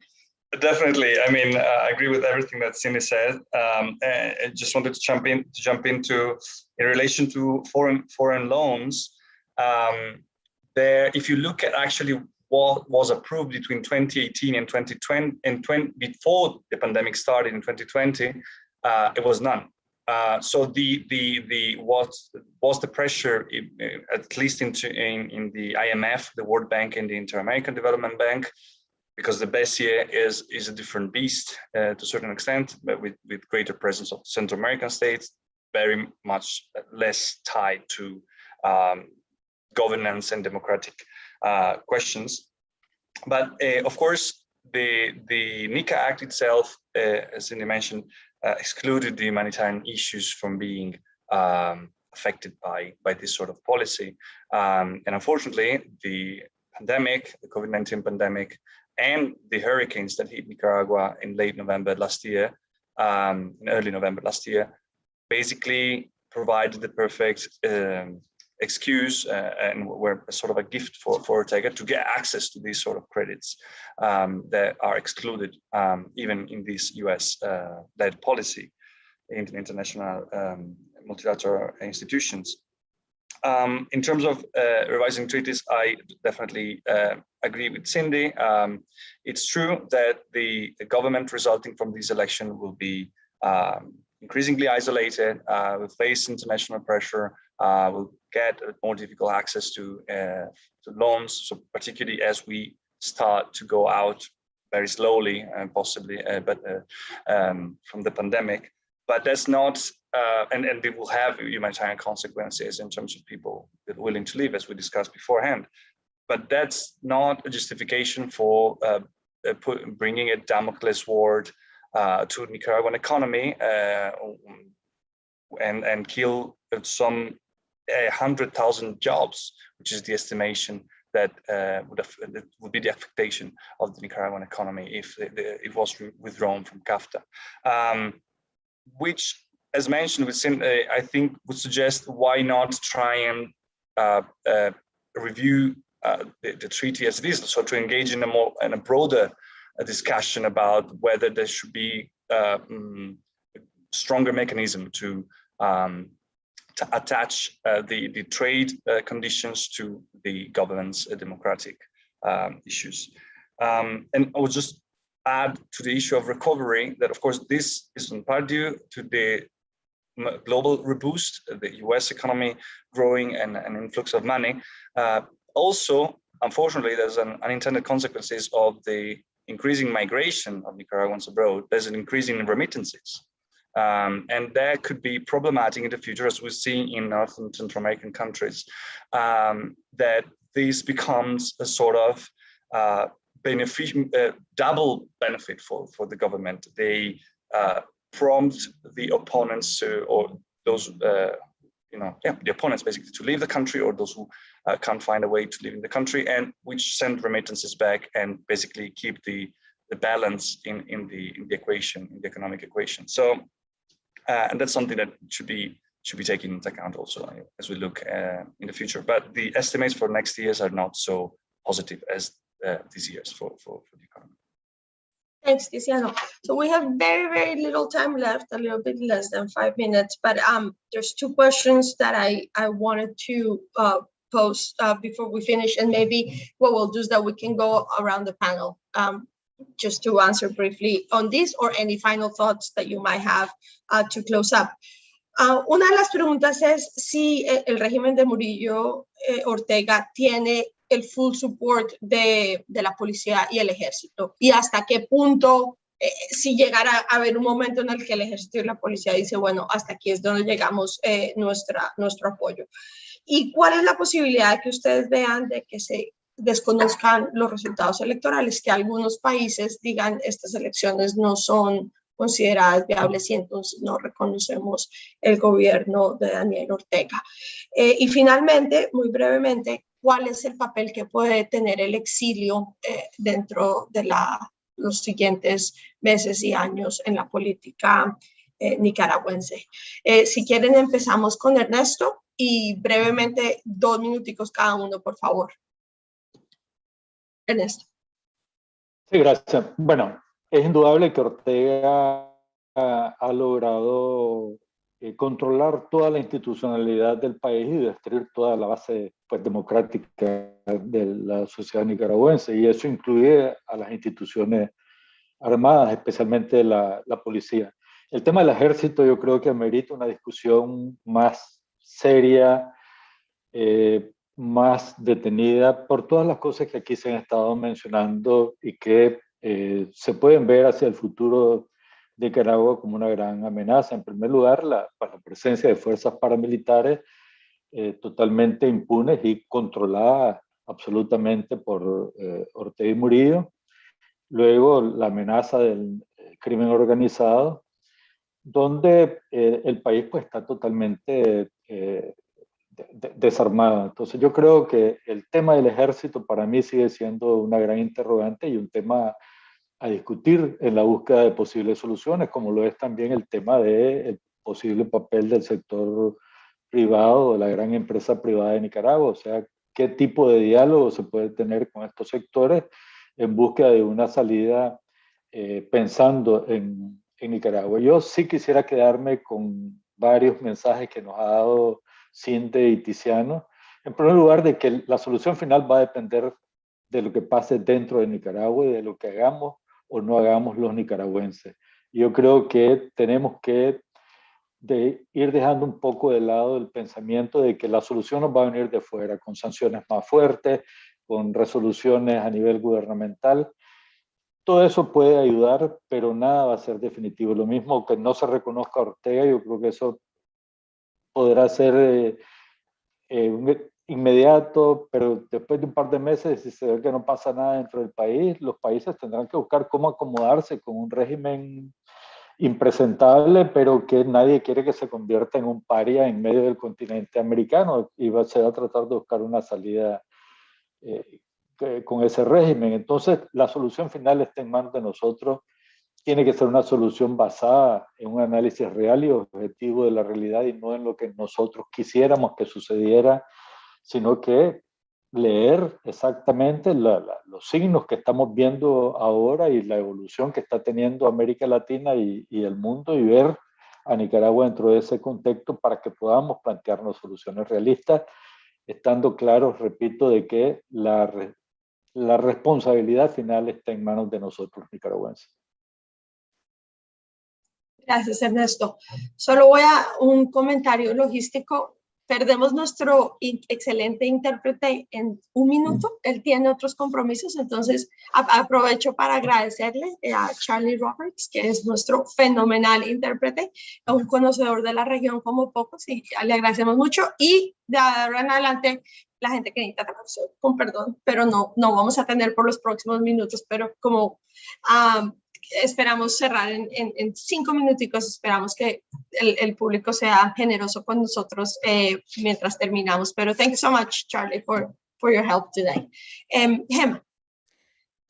Definitely. I mean, I agree with everything that Cindy said. I just wanted to jump into in relation to foreign loans. If you look at actually was approved between 2018 and 2020, and before the pandemic started in 2020, it was none. So what was the pressure, at least in the IMF, the World Bank, and the Inter-American Development Bank, because the BCE is a different beast to a certain extent, but with greater presence of Central American states, very much less tied to governance and democratic questions. But of course, the NICA Act itself, as Cindy mentioned, excluded the humanitarian issues from being affected by this sort of policy. And unfortunately, the pandemic, the COVID-19 pandemic, and the hurricanes that hit Nicaragua in late November last year, in early November last year, basically provided the perfect excuse and were sort of a gift for Ortega to get access to these sort of credits that are excluded even in this US-led policy in international multilateral institutions. In terms of revising treaties, I definitely agree with Cindy. It's true that the government resulting from this election will be increasingly isolated, will face international pressure, will get more difficult access to loans, so particularly as we start to go out very slowly and possibly, from the pandemic. But that's not, and it will have humanitarian consequences in terms of people that are willing to leave, as we discussed beforehand. But that's not a justification for bringing a Damocles sword to the Nicaraguan economy and kill some 100,000 jobs, which is the estimation that would be the affectation of the Nicaraguan economy if it was withdrawn from CAFTA. Which, as mentioned, I think would suggest why not try and review the treaty as it is, so to engage in a broader discussion about whether there should be a stronger mechanism to attach the trade conditions to the government's democratic issues. And I would just add to the issue of recovery that, of course, this is in part due to the global reboost, the US economy growing and an influx of money. Also, unfortunately, there's an unintended consequences of the increasing migration of Nicaraguans abroad. There's an increase in remittances. And that could be problematic in the future, as we see in North and Central American countries, that this becomes a sort of double benefit for the government. They prompt the opponents or those, the opponents basically to leave the country, or those who can't find a way to live in the country, and which send remittances back and basically keep the balance in the equation, in the economic equation. So, and that's something that should be taken into account also as we look in the future. But the estimates for next years are not so positive as these years for the economy. Thanks, Tiziano. So we have very, very little time left, a little bit less than 5 minutes, but there's two questions that I wanted to pose before we finish, and maybe what we'll do is that we can go around the panel just to answer briefly on this, or any final thoughts that you might have to close up. Una de las preguntas es si el régimen de Murillo Ortega tiene el full support de la policía y el ejército, y hasta qué punto, si llegara a haber un momento en el que el ejército y la policía dice, bueno, hasta aquí es donde llegamos nuestro apoyo. ¿Y cuál es la posibilidad de que ustedes vean de que se desconozcan los resultados electorales, que algunos países digan estas elecciones no son consideradas viables y entonces no reconocemos el gobierno de Daniel Ortega? Y finalmente, muy brevemente, ¿cuál es el papel que puede tener el exilio dentro de los siguientes meses y años en la política nicaragüense? Si quieren, empezamos con Ernesto y brevemente 2 minuticos cada uno, por favor. Ernesto. Sí, gracias. Bueno, es indudable que Ortega ha logrado controlar toda la institucionalidad del país y destruir toda la base pues, democrática de la sociedad nicaragüense. Y eso incluye a las instituciones armadas, especialmente la policía. El tema del ejército yo creo que amerita una discusión más seria, más detenida por todas las cosas que aquí se han estado mencionando y que se pueden ver hacia el futuro de Nicaragua como una gran amenaza. En primer lugar, la presencia de fuerzas paramilitares totalmente impunes y controladas absolutamente por Ortega y Murillo. Luego, la amenaza del crimen organizado, donde el país pues, está totalmente desarmado. Entonces, yo creo que el tema del ejército para mí sigue siendo una gran interrogante y un tema a discutir en la búsqueda de posibles soluciones, como lo es también el tema del posible papel del sector privado, de la gran empresa privada de Nicaragua, o sea, qué tipo de diálogo se puede tener con estos sectores en búsqueda de una salida pensando en Nicaragua. Yo sí quisiera quedarme con varios mensajes que nos ha dado Cinte y Tiziano. En primer lugar, de que la solución final va a depender de lo que pase dentro de Nicaragua y de lo que hagamos o no hagamos los nicaragüenses. Yo creo que tenemos que ir dejando un poco de lado el pensamiento de que la solución nos va a venir de fuera, con sanciones más fuertes, con resoluciones a nivel gubernamental. Todo eso puede ayudar, pero nada va a ser definitivo. Lo mismo que no se reconozca a Ortega, yo creo que eso podrá ser inmediato, pero después de un par de meses, si se ve que no pasa nada dentro del país, los países tendrán que buscar cómo acomodarse con un régimen impresentable, pero que nadie quiere que se convierta en un paria en medio del continente americano, y se va a tratar de buscar una salida con ese régimen. Entonces, la solución final está en manos de nosotros. Tiene que ser una solución basada en un análisis real y objetivo de la realidad y no en lo que nosotros quisiéramos que sucediera, sino que leer exactamente los signos que estamos viendo ahora y la evolución que está teniendo América Latina y el mundo, y ver a Nicaragua dentro de ese contexto para que podamos plantearnos soluciones realistas, estando claros, repito, de que la responsabilidad final está en manos de nosotros nicaragüenses. Gracias, Ernesto. Solo voy a un comentario logístico. Perdemos nuestro excelente intérprete en un minuto. Él tiene otros compromisos, entonces aprovecho para agradecerle a Charlie Roberts, que es nuestro fenomenal intérprete, un conocedor de la región como pocos, y le agradecemos mucho. Y de ahora en adelante, la gente que necesita traducción, con perdón, pero no vamos a tener por los próximos minutos, pero como esperamos cerrar en 5 minuticos, esperamos que el público sea generoso con nosotros mientras terminamos, pero thank you so much, Charlie, for your help today. Gemma.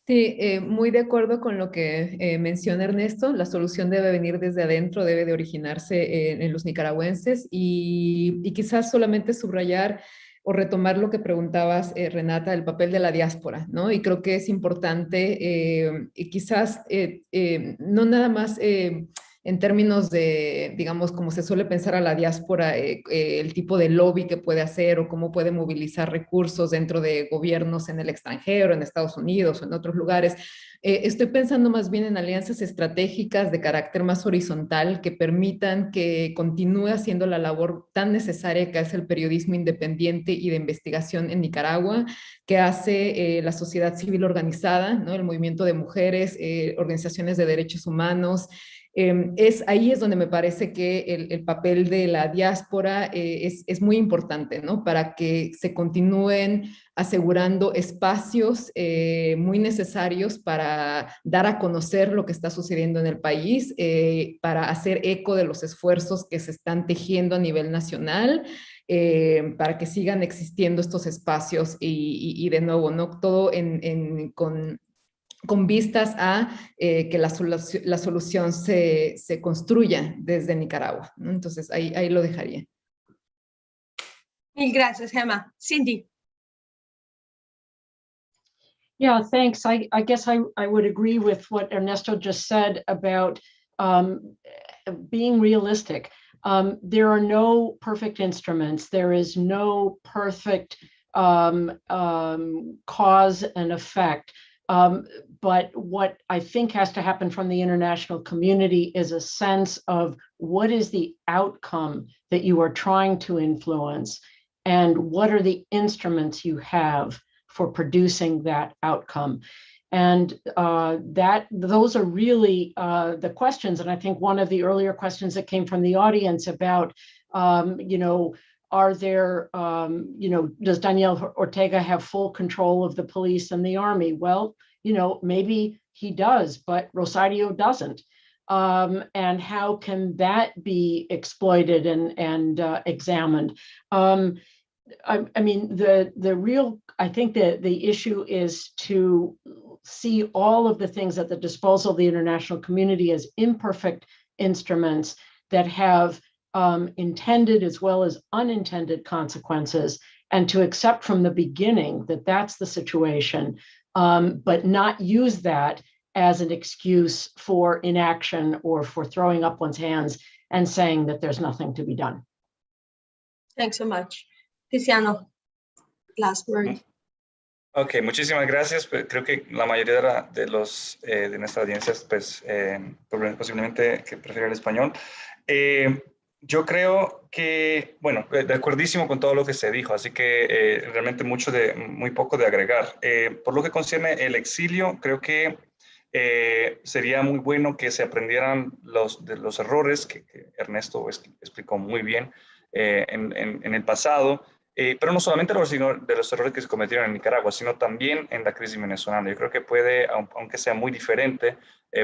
Sí, muy de acuerdo con lo que menciona Ernesto. La solución debe venir desde adentro, debe de originarse en los nicaragüenses y quizás solamente subrayar o retomar lo que preguntabas, Renata, el papel de la diáspora, ¿no? Y creo que es importante, y quizás no nada más en términos de, digamos, como se suele pensar a la diáspora, el tipo de lobby que puede hacer o cómo puede movilizar recursos dentro de gobiernos en el extranjero, en Estados Unidos o en otros lugares. Estoy pensando más bien en alianzas estratégicas de carácter más horizontal que permitan que continúe haciendo la labor tan necesaria que hace el periodismo independiente y de investigación en Nicaragua, que hace la sociedad civil organizada, ¿no? El movimiento de mujeres, organizaciones de derechos humanos. Ahí es donde me parece que el papel de la diáspora es muy importante, ¿no? Para que se continúen asegurando espacios muy necesarios para dar a conocer lo que está sucediendo en el país, para hacer eco de los esfuerzos que se están tejiendo a nivel nacional, para que sigan existiendo estos espacios y de nuevo, ¿no? Todo con vistas a que la solución se construya desde Nicaragua, ¿no? Entonces, ahí lo dejaría. Mil gracias, Gemma. Cindy. Yeah, thanks. I guess I would agree with what Ernesto just said about being realistic. There are no perfect instruments. There is no perfect cause and effect. But what I think has to happen from the international community is a sense of what is the outcome that you are trying to influence, and what are the instruments you have for producing that outcome. And those are really the questions. And I think one of the earlier questions that came from the audience about, are there, does Daniel Ortega have full control of the police and the army? Well, maybe he does, but Rosario doesn't. And how can that be exploited and examined? I mean, I think that the issue is to see all of the things at the disposal of the international community as imperfect instruments that have intended as well as unintended consequences, and to accept from the beginning that that's the situation, but not use that as an excuse for inaction or for throwing up one's hands and saying that there's nothing to be done. Thanks so much. Tiziano, last word. Ok, muchísimas gracias. Pues creo que la mayoría de los de nuestra audiencia, pues posiblemente que prefiere el español. Yo creo que, bueno, de acuerdísimo con todo lo que se dijo, así que realmente muy poco de agregar. Por lo que concierne el exilio, creo que sería muy bueno que se aprendieran de los errores que Ernesto explicó muy bien en el pasado. Pero no solamente de los errores que se cometieron en Nicaragua, sino también en la crisis venezolana. Yo creo que puede, aunque sea muy diferente,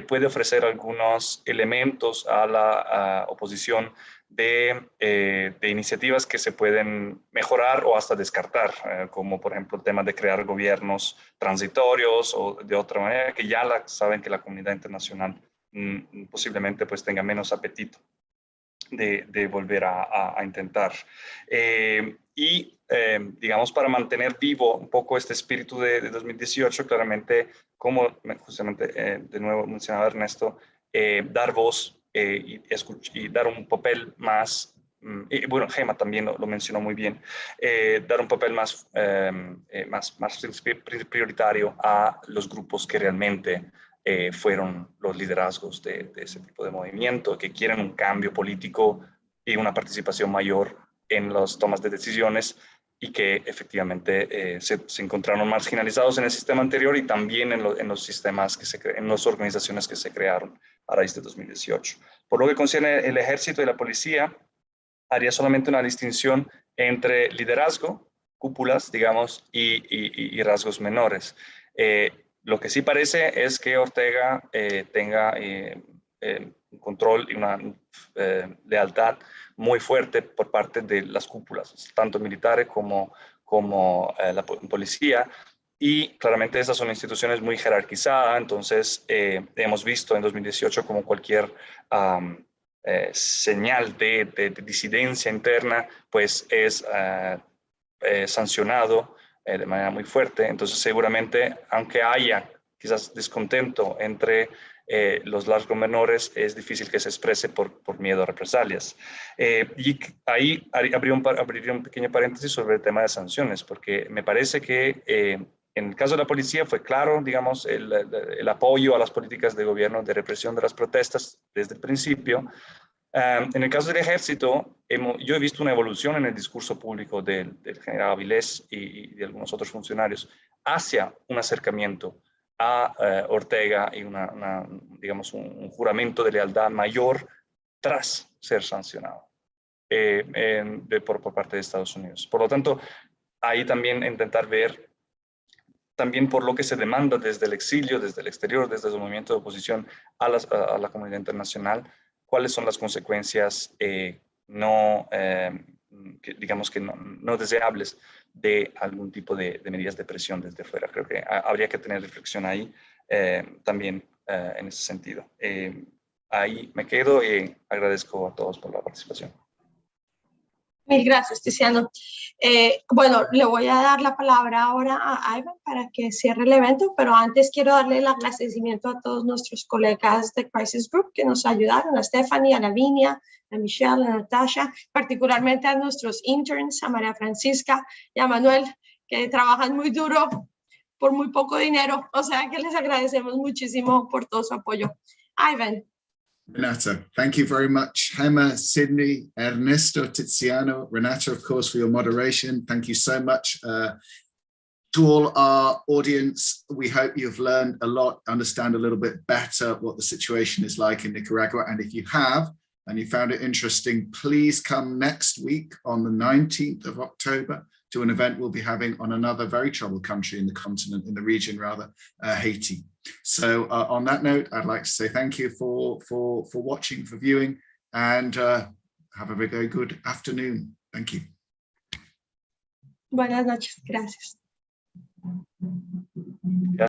puede ofrecer algunos elementos a la oposición de iniciativas que se pueden mejorar o hasta descartar, como por ejemplo el tema de crear gobiernos transitorios o de otra manera, que ya saben que la comunidad internacional posiblemente pues tenga menos apetito de volver a intentar. Digamos, para mantener vivo un poco este espíritu de 2018, claramente, como justamente de nuevo mencionaba Ernesto, dar voz y dar un papel más, y bueno, Gema también lo mencionó muy bien, dar un papel más prioritario a los grupos que realmente fueron los liderazgos de ese tipo de movimiento, que quieren un cambio político y una participación mayor en las tomas de decisiones, y que efectivamente se encontraron marginalizados en el sistema anterior y también en los sistemas en las organizaciones que se crearon a raíz de 2018. Por lo que concierne el ejército y la policía, haría solamente una distinción entre liderazgo, cúpulas, digamos, y rasgos menores. Lo que sí parece es que Ortega tenga un control y una lealtad muy fuerte por parte de las cúpulas, tanto militares como la policía, y claramente estas son instituciones muy jerarquizadas. Entonces hemos visto en 2018 como cualquier señal de disidencia interna pues es sancionado de manera muy fuerte. Entonces seguramente, aunque haya quizás descontento entre los largos menores, es difícil que se exprese por miedo a represalias. Y ahí abriría un pequeño paréntesis sobre el tema de sanciones, porque me parece que en el caso de la policía fue claro, digamos, el apoyo a las políticas de gobierno de represión de las protestas desde el principio. En el caso del ejército, yo he visto una evolución en el discurso público del general Avilés y de algunos otros funcionarios hacia un acercamiento a Ortega y digamos, un juramento de lealtad mayor tras ser sancionado por parte de Estados Unidos. Por lo tanto, ahí también intentar ver, también por lo que se demanda desde el exilio, desde el exterior, desde el movimiento de oposición a la comunidad internacional, cuáles son las consecuencias digamos que no deseables de algún tipo de medidas de presión desde fuera. Creo que habría que tener reflexión ahí también en ese sentido. Ahí me quedo y agradezco a todos por la participación. Mil gracias, Tiziano. Bueno, le voy a dar la palabra ahora a Ivan para que cierre el evento, pero antes quiero darle el agradecimiento a todos nuestros colegas de Crisis Group que nos ayudaron, a Stephanie, a Lavinia, a Michelle, a Natasha, particularmente a nuestros interns, a María Francisca y a Manuel, que trabajan muy duro por muy poco dinero, o sea que les agradecemos muchísimo por todo su apoyo. Ivan. Renata, thank you very much. Gemma, Sydney, Ernesto, Tiziano, Renata, of course, for your moderation. Thank you so much. To all our audience, we hope you've learned a lot, understand a little bit better what the situation is like in Nicaragua. And if you have, and you found it interesting, please come next week on the 19th of October to an event we'll be having on another very troubled country in the continent, in the region rather, Haiti. So on that note, I'd like to say thank you for watching, for viewing, and have a very good afternoon. Thank you. Buenas noches, gracias.